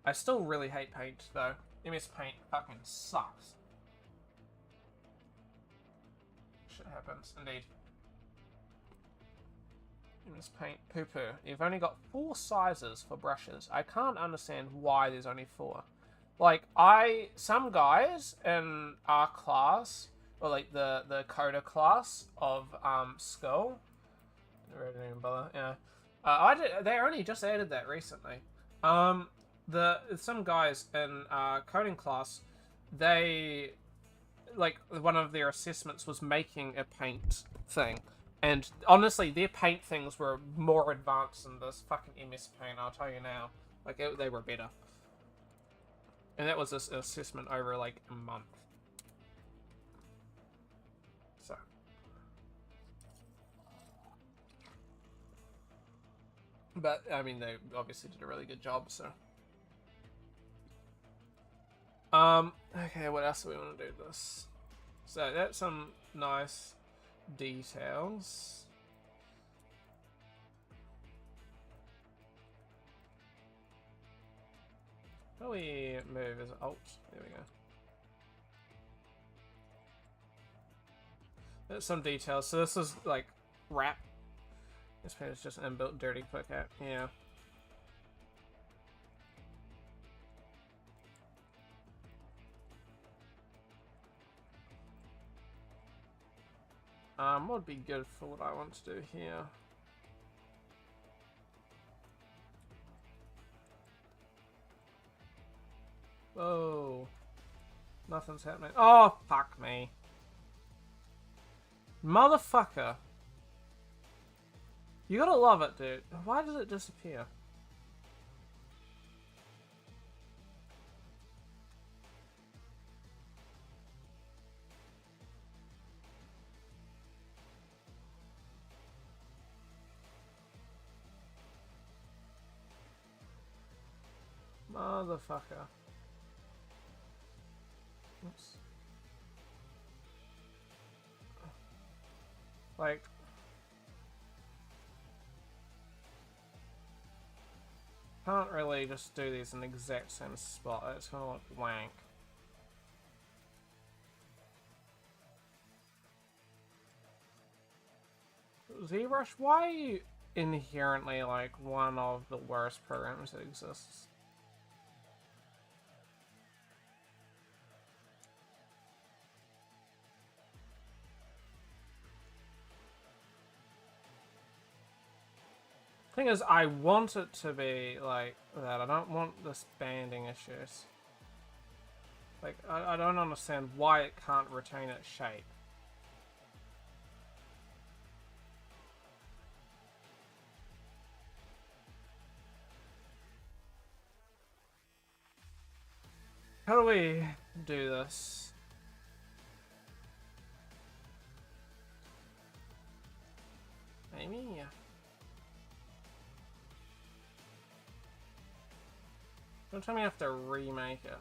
I still really hate Paint though. MS Paint fucking sucks. Shit happens, indeed. MS Paint poo-poo. You've only got 4 sizes for brushes. I can't understand why there's only 4. Like, some guys in our class, or like the coder class of Skull, I didn't even bother, yeah. They only just added that recently. Some guys in coding class, they, like, one of their assessments was making a paint thing. And honestly, their paint things were more advanced than this fucking MS Paint, I'll tell you now. Like, they were better. And that was an assessment over, like, a month. So. But, I mean, they obviously did a really good job, so. Okay, what else do we want to do this? So, that's some nice details. How do we move? Is it Alt? There we go. There's some details. So this is like wrap. This page is just an inbuilt dirty quick app. Yeah. What would be good for what I want to do here? Whoa. Nothing's happening. Oh, fuck me. Motherfucker. You gotta love it, dude. Why did it disappear? Motherfucker. Oops. Like... Can't really just do these in the exact same spot. It's gonna look wank. ZBrush, why are you inherently like one of the worst programs that exists? Thing is, I want it to be like that. I don't want this banding issues. Like, I don't understand why it can't retain its shape. How do we do this? Maybe? Yeah. Don't tell me I have to remake it.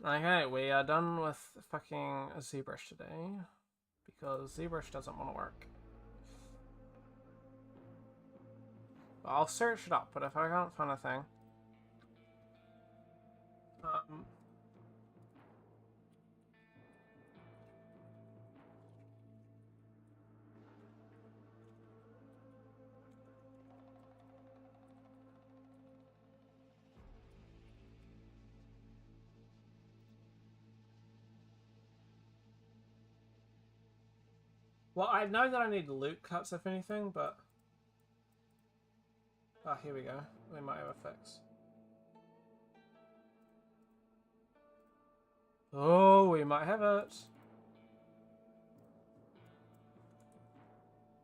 Okay, we are done with fucking ZBrush today. Because ZBrush doesn't want to work. I'll search it up, but if I can't find a thing... Well, I know that I need loop cuts, if anything, but... Ah, here we go. We might have a fix. Oh, we might have it.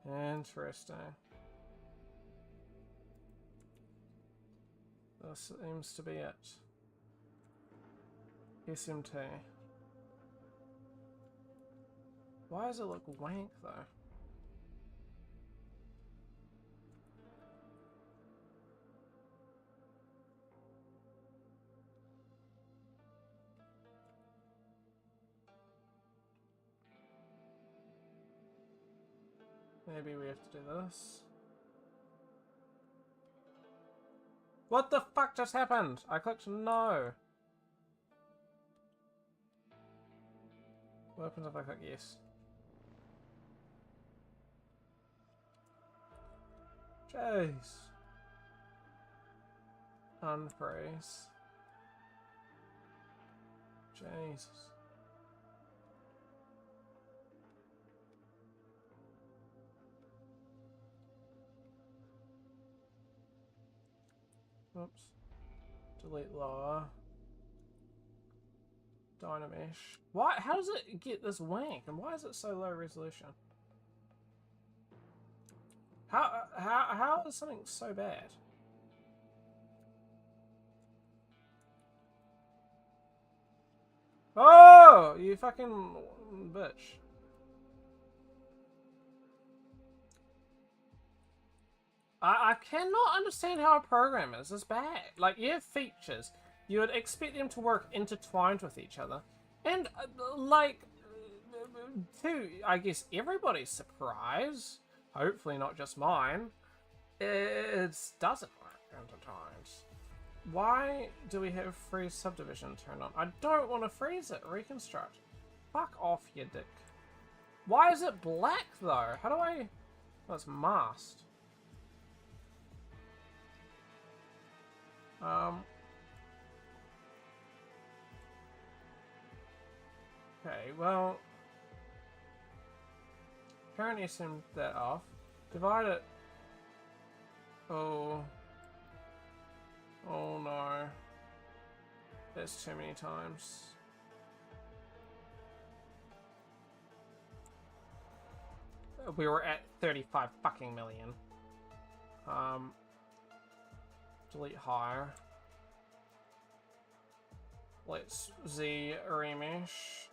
Interesting. This seems to be it. SMT. Why does it look wank though? Maybe we have to do this. What the fuck just happened? I clicked no. What happens if I click yes? Jeez. Unfreeze. Jesus. Oops. Delete lower. Dynamesh. Why? How does it get this wank? And why is it so low resolution? How is something so bad? Oh, you fucking bitch. I cannot understand how a program is this bad. Like, you have features. You would expect them to work intertwined with each other. And, to, I guess, everybody's surprise, hopefully not just mine, it doesn't work intertwined. Why do we have freeze subdivision turned on? I don't want to freeze it. Reconstruct. Fuck off, you dick. Why is it black, though? How do I... Oh, it's masked. Okay, well... Apparently assumed that off. Divide it... Oh... Oh no. That's too many times. We were at 35 fucking million. Delete higher. Let's Z remesh.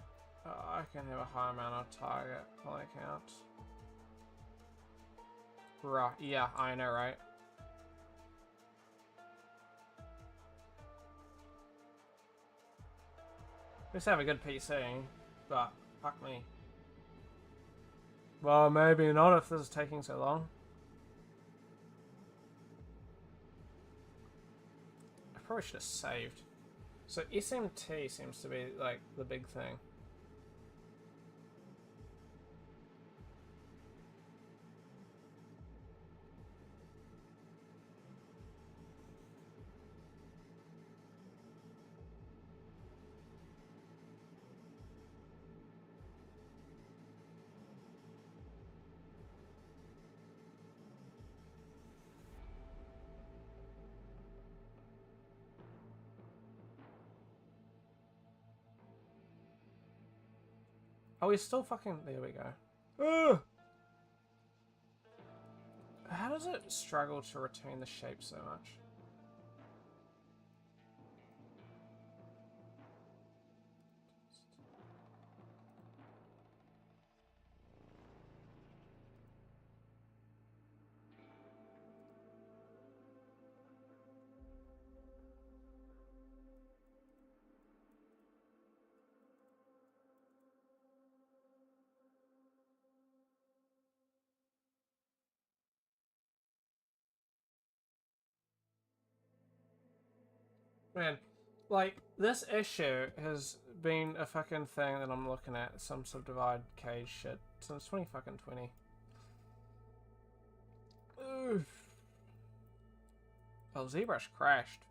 I can have a high amount of target poly count. Right, yeah, I know, right? Let's have a good PC, but fuck me. Well, maybe not if this is taking so long. I probably should have saved. So SMT seems to be like the big thing. Oh, he's still fucking... There we go. Ugh! How does it struggle to retain the shape so much? Man, like, this issue has been a fucking thing that I'm looking at, some subdivide cage shit, since 2020. Oof. Oh, ZBrush crashed.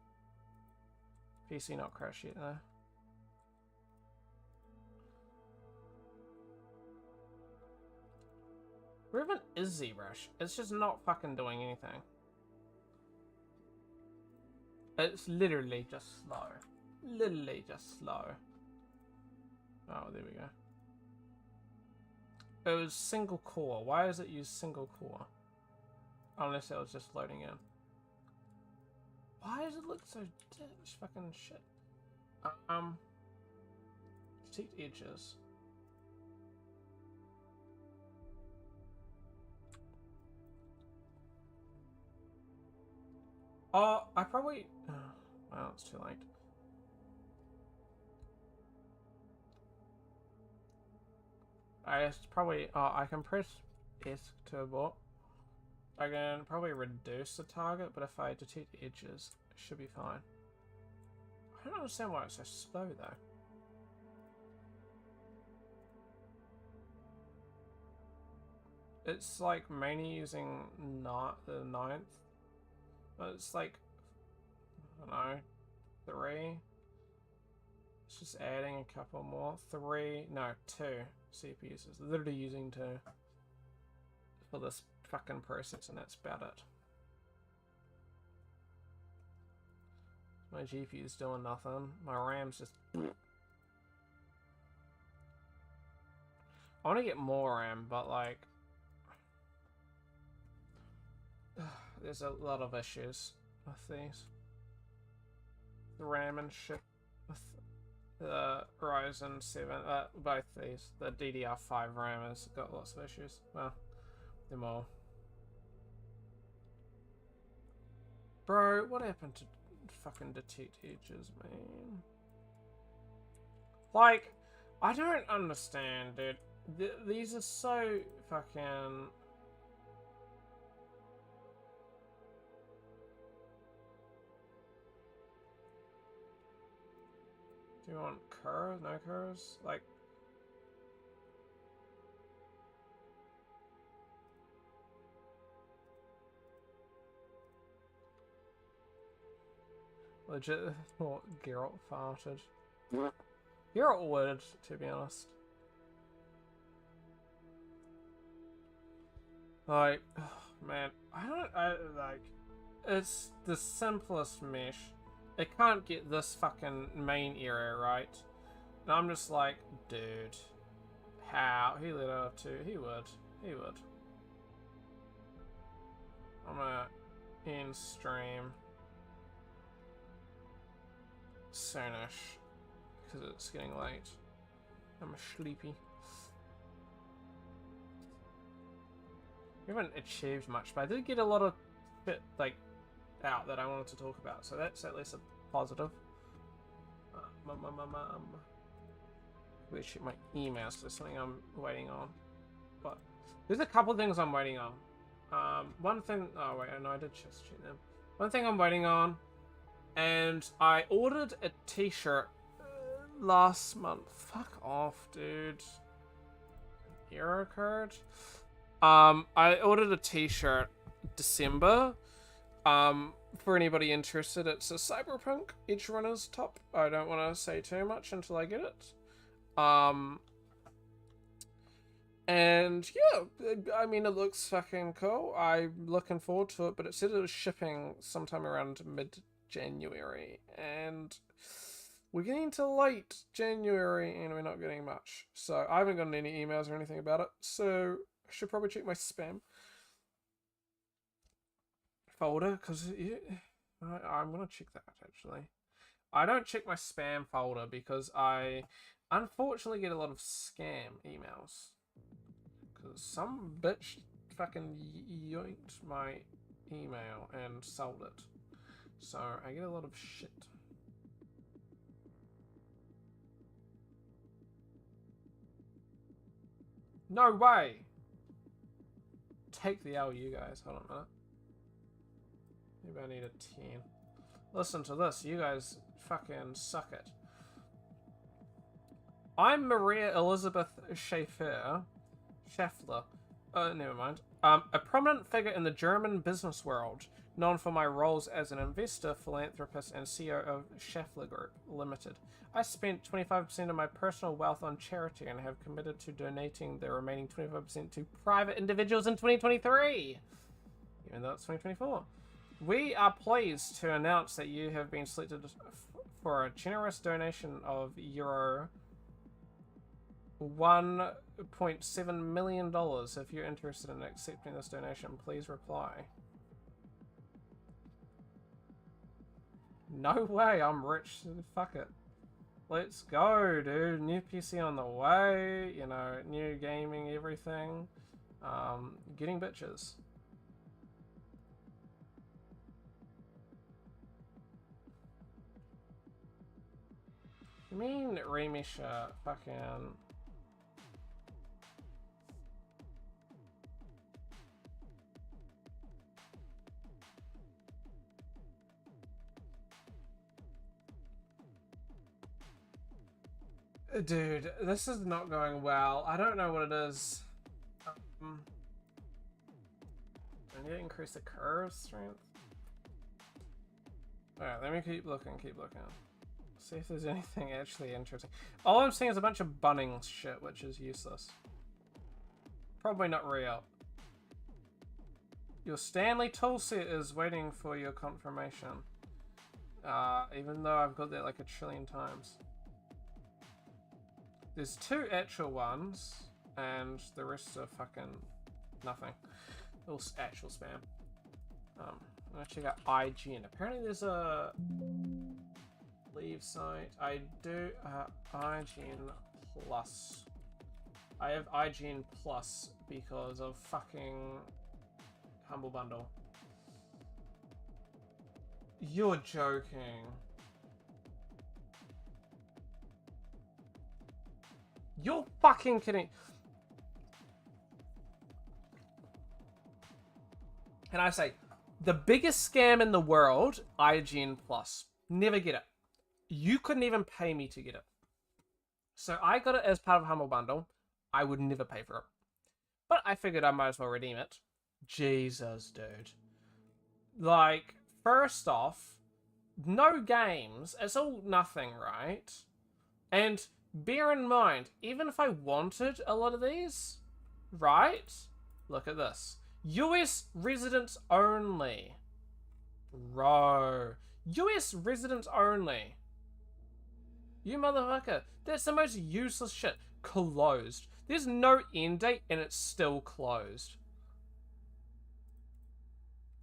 PC not crashed yet, though. Where even is ZBrush? It's just not fucking doing anything. It's literally just slow. Literally just slow. Oh, there we go. It was single core. Why does it use single core? Unless it was just loading in. Why does it look so fucking shit? Detect edges. Oh, I probably... well, it's too late. I probably... Oh, I can press S to abort. I can probably reduce the target, but if I detect edges, it should be fine. I don't understand why it's so slow, though. It's like mainly using the 9th. But it's like, I don't know, 3. It's just adding a couple more. 3, no, 2 CPUs. It's literally using 2 for this fucking process, and that's about it. My GPU's doing nothing. My RAM's just... I want to get more RAM, but like... there's a lot of issues with these. The RAM and shit with the Ryzen 7, both these. The DDR5 RAM has got lots of issues. Well, them all. Bro, what happened to fucking detect edges, man? Like, I don't understand, dude. These are so fucking... Do you want curves? No curves? Like... legit thought Geralt farted. Geralt would, to be honest. Like, oh, man, like, it's the simplest mesh. It can't get this fucking main area right. And I'm just like, dude, how? He lit it up too. He would. He would. I'm gonna end stream soonish because it's getting late. I'm sleepy. We haven't achieved much, but I did get a lot of bit like out that I wanted to talk about, so that's at least a positive. Let's check my emails. There's something I'm waiting on. But there's a couple things I'm waiting on. One thing. Oh wait, no, I did just check them. One thing I'm waiting on, and I ordered a T-shirt last month. Fuck off, dude. Error code. I ordered a T-shirt December. For anybody interested, it's a Cyberpunk Edgerunners top. I don't want to say too much until I get it. And yeah, I mean, it looks fucking cool. I'm looking forward to it, but it said it was shipping sometime around mid-January, and we're getting to late January, and we're not getting much. So I haven't gotten any emails or anything about it, so I should probably check my spam folder, because I'm gonna check that actually. I don't check my spam folder because I unfortunately get a lot of scam emails, because some bitch fucking yoinked my email and sold it, so I get a lot of shit. No way! Take the L, you guys. Hold on a minute. Maybe I need a 10. Listen to this. You guys fucking suck it. I'm Maria Elizabeth Schaeffler. Never mind. A prominent figure in the German business world, known for my roles as an investor, philanthropist, and CEO of Schaeffler Group Limited. I spent 25% of my personal wealth on charity and have committed to donating the remaining 25% to private individuals in 2023, even though it's 2024. We are pleased to announce that you have been selected for a generous donation of Euro 1.7 million. If you're interested in accepting this donation, please reply. No way, I'm rich. Fuck it. Let's go, dude. New PC on the way. You know, new gaming, everything. Getting bitches. You mean Remisha fucking... Dude, this is not going well. I don't know what it is. I need to increase the curve strength. Alright, let me keep looking, See if there's anything actually interesting. All I'm seeing is a bunch of Bunnings shit, which is useless. Probably not real. Your Stanley toolset is waiting for your confirmation. Even though I've got that like a trillion times. There's 2 actual ones, and the rest are fucking nothing. All actual spam. I'm gonna check out IGN. Apparently there's a leave site. I do IGN Plus. I have IGN Plus because of fucking Humble Bundle. You're joking. You're fucking kidding. And I say, the biggest scam in the world, IGN Plus. Never get it. You couldn't even pay me to get it. So I got it as part of Humble Bundle. I would never pay for it. But I figured I might as well redeem it. Jesus, dude. Like, first off, no games. It's all nothing, right? And bear in mind, even if I wanted a lot of these, right? Look at this. US residents only. Bro. US residents only. You motherfucker. That's the most useless shit. Closed. There's no end date and it's still closed.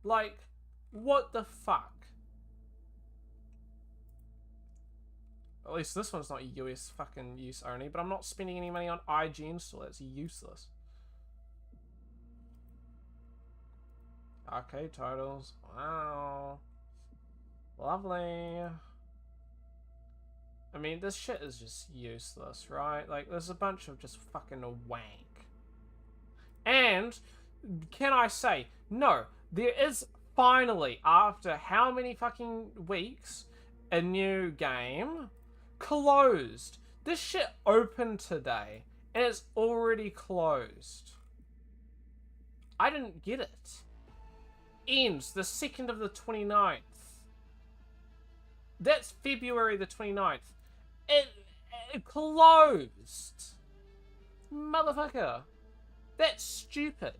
Like, what the fuck? At least this one's not US fucking use only, but I'm not spending any money on IGN still. It's useless. Arcade titles. Wow. Lovely. I mean, this shit is just useless, right? Like, there's a bunch of just fucking wank. And, can I say, no, there is finally, after how many fucking weeks, a new game closed. This shit opened today, and it's already closed. I didn't get it. Ends the 2nd of the 29th. That's February the 29th. It closed. Motherfucker. That's stupid.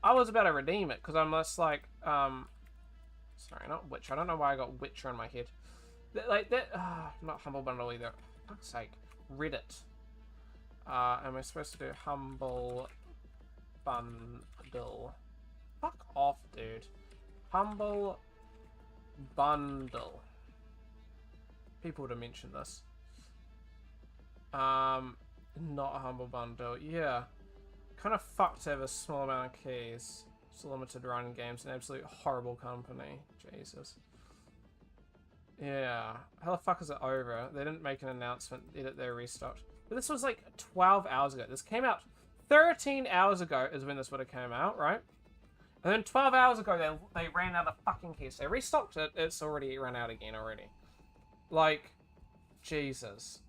I was about to redeem it because I'm just like, sorry, not Witcher. I don't know why I got Witcher in my head. Like that, not Humble Bundle either. For fuck's sake. Reddit. Am I supposed to do Humble Bundle? Fuck off, dude. Humble Bundle. People would have mentioned this. Not a Humble Bundle. Yeah. Kind of fucked to have a small amount of keys. It's a limited run games. An absolute horrible company. Jesus. Yeah. How the fuck is it over? They didn't make an announcement that they're restocked. But this was like 12 hours ago. This came out 13 hours ago is when this would have came out, right? And then 12 hours ago, they ran out of fucking keys. They restocked it. It's already run out again already. Like, Jesus.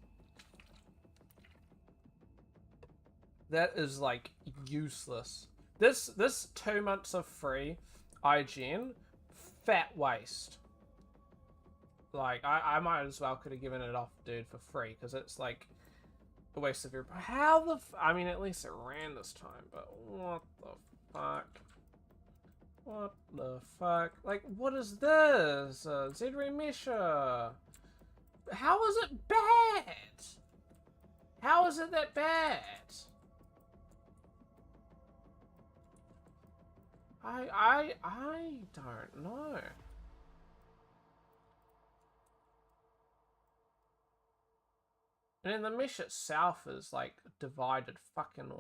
That is, like, useless. This 2 months of free IGN, fat waste. Like, I might as well could have given it off, dude, for free. Because it's, like, a waste of your... How the... I mean, at least it ran this time. But what the fuck? What the fuck? Like, what is this? Zedri Misha. How is it bad? How is it that bad? I don't know. And then the mesh itself is like divided fucking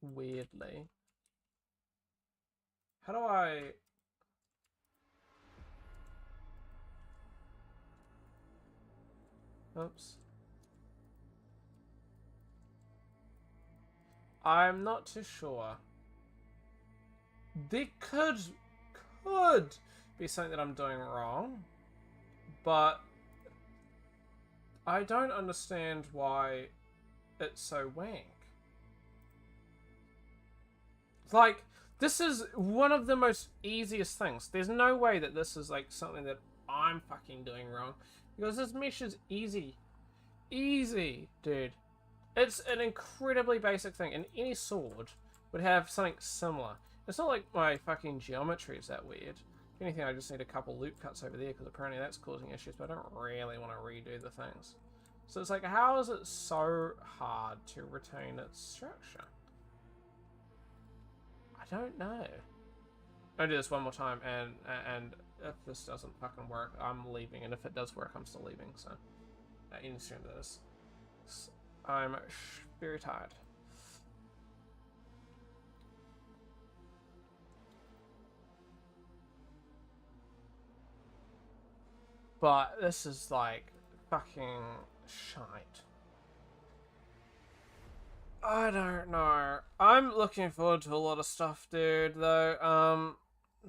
weirdly. How do I... Oops. I'm not too sure. There could be something that I'm doing wrong, but I don't understand why it's so wank. Like, this is one of the most easiest things. There's no way that this is like something that I'm fucking doing wrong, because this mesh is easy. Easy, dude. It's an incredibly basic thing, and any sword would have something similar. It's not like my fucking geometry is that weird. If anything, I just need a couple loop cuts over there, because apparently that's causing issues, but I don't really want to redo the things. So it's like, how is it so hard to retain its structure? I don't know. I'll do this one more time, and if this doesn't fucking work, I'm leaving, and if it does work, I'm still leaving, so... in stream this. I'm very tired. But this is like fucking shite. I don't know. I'm looking forward to a lot of stuff, dude, though.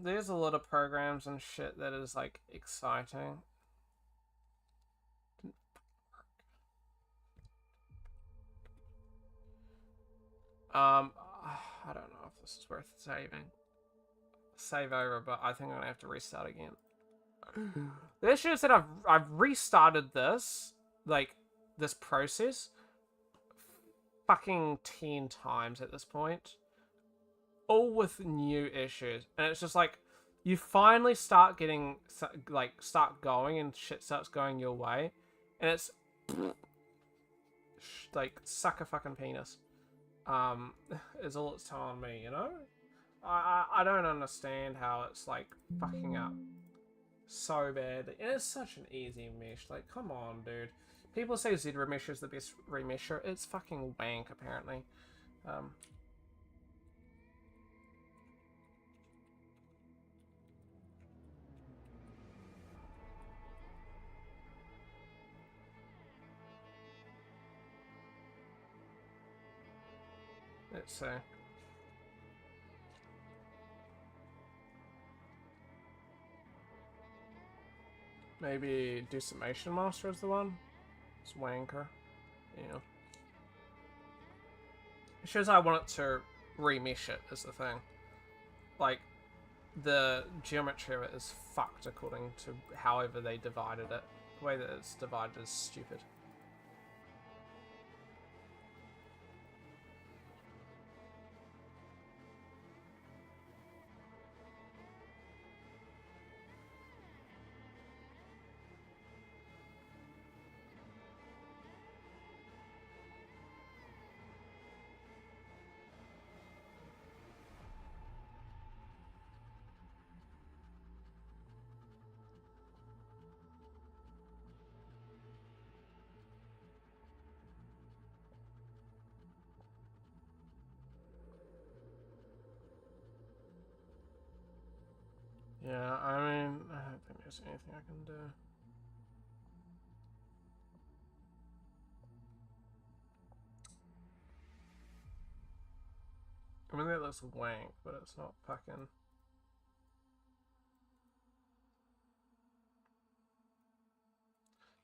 There's a lot of programs and shit that is like exciting. I don't know if this is worth saving. Save over, but I think I'm gonna have to restart again. The issue is that I've restarted this, like, this process fucking 10 times at this point. All with new issues. And it's just like, you finally start getting, like, start going and shit starts going your way. And it's, like, suck a fucking penis. Is all it's telling me, you know? I don't understand how it's, like, fucking up so bad. And it's such an easy mesh. Like, come on, dude. People say ZRemesh is the best remesher. It's fucking wank, apparently. Let's see. Maybe Decimation Master is the one? It's wanker. Yeah. It shows I want it to remesh it, is the thing. Like, the geometry of it is fucked according to however they divided it. The way that it's divided is stupid. Yeah, I mean, I don't think there's anything I can do. I mean, that looks wank, but it's not fucking...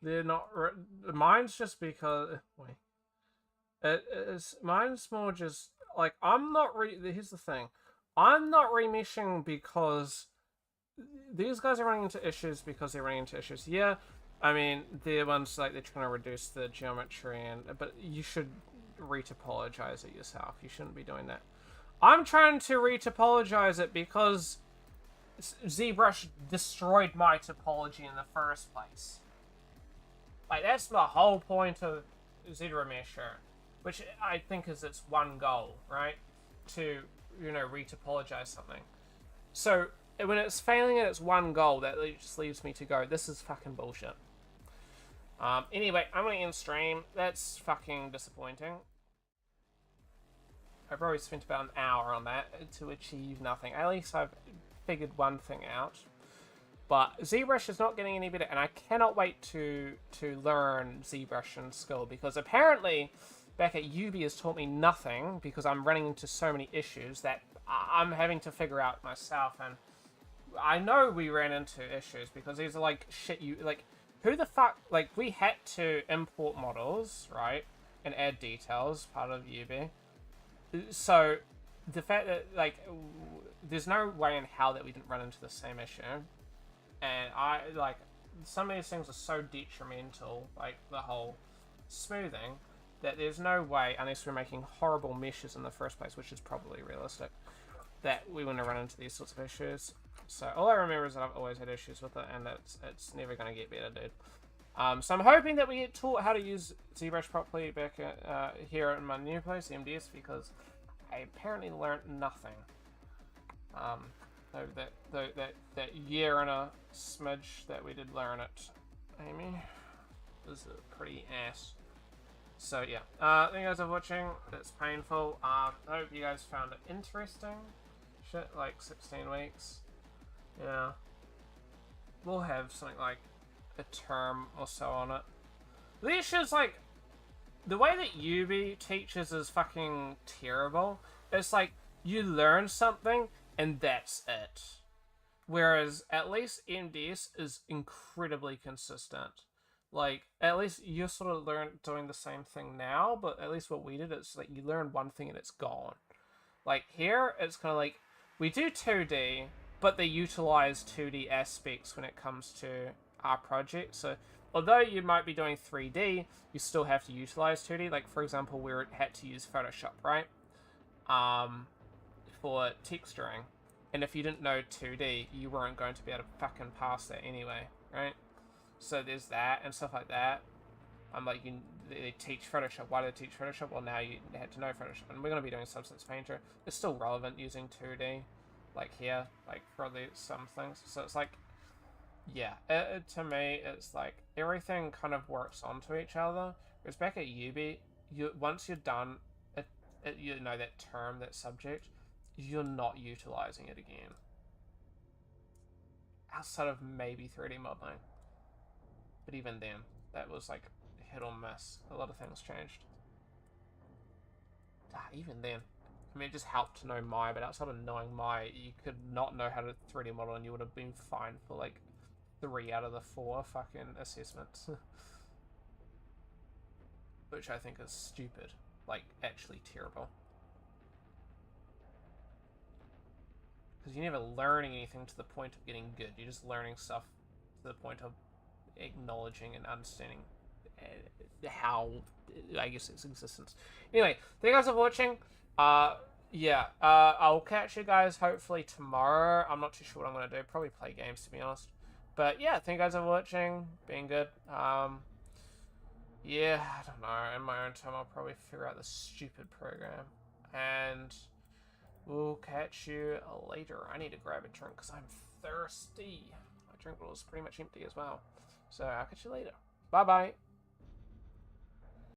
They're not... Mine's just because... Wait. Mine's more just... Like, I'm not here's the thing. I'm not remeshing because... These guys are running into issues because they're running into issues. Yeah, I mean, they're ones like they're trying to reduce the geometry, but you should retopologize it yourself. You shouldn't be doing that. I'm trying to retopologize it because ZBrush destroyed my topology in the first place. Like, that's the whole point of ZRemesher, which I think is its one goal, right? To, you know, retopologize something. So when it's failing at its one goal, that just leaves me to go, this is fucking bullshit. Anyway, I'm gonna end stream. That's fucking disappointing. I've probably spent about an hour on that to achieve nothing. At least I've figured one thing out. But ZBrush is not getting any better, and I cannot wait to learn ZBrush in school, because apparently back at UB has taught me nothing, because I'm running into so many issues that I'm having to figure out myself. And I know we ran into issues because these are like shit. You like, who the fuck, like, we had to import models, right, and add details, part of UB. So the fact that, like, there's no way in hell that we didn't run into the same issue. And I, like, some of these things are so detrimental, like the whole smoothing, that there's no way, unless we're making horrible meshes in the first place, which is probably realistic, that we wouldn't run into these sorts of issues. So all I remember is that I've always had issues with it, and it's never going to get better, dude. So I'm hoping that we get taught how to use ZBrush properly back at, here in my new place, MDS, because I apparently learnt nothing. That year and a smidge that we did learn it, Amy, was pretty ass. So yeah, thank you guys for watching. It's painful. I hope you guys found it interesting. Shit, like 16 weeks. Yeah. We'll have something like a term or so on it. The issue is, like, the way that UB teaches is fucking terrible. It's like, you learn something and that's it. Whereas, at least MDS is incredibly consistent. Like, at least you're sort of doing the same thing now, but at least what we did, it's like, you learn one thing and it's gone. Like, here, it's kind of like, we do 2D, but they utilize 2D aspects when it comes to our project. So, although you might be doing 3D, you still have to utilize 2D. Like, for example, we had to use Photoshop, right? For texturing. And if you didn't know 2D, you weren't going to be able to fucking pass that anyway, right? So there's that and stuff like that. Like, they teach Photoshop. Why do they teach Photoshop? Well, now you had to know Photoshop. And we're going to be doing Substance Painter. It's still relevant using 2D. Like here, like for some things. So it's like, yeah, to me, it's like everything kind of works onto each other. Whereas back at UB, once you're done, you know, that term, that subject, you're not utilizing it again. Outside of maybe 3D modeling. But even then, that was like hit or miss. A lot of things changed. Even then. I mean, it just helped to know Maya, but outside of knowing Maya, you could not know how to 3D model and you would have been fine for like 3 out of the 4 fucking assessments. Which I think is stupid. Like, actually terrible. Because you're never learning anything to the point of getting good. You're just learning stuff to the point of acknowledging and understanding how, I guess, its existence. Anyway, thank you guys for watching. Yeah, I'll catch you guys hopefully tomorrow. I'm not too sure what I'm going to do. Probably play games, to be honest. But yeah, thank you guys for watching. Being good. Yeah, I don't know. In my own time, I'll probably figure out this stupid program. And we'll catch you later. I need to grab a drink because I'm thirsty. My drink bottle is pretty much empty as well. So I'll catch you later. Bye-bye.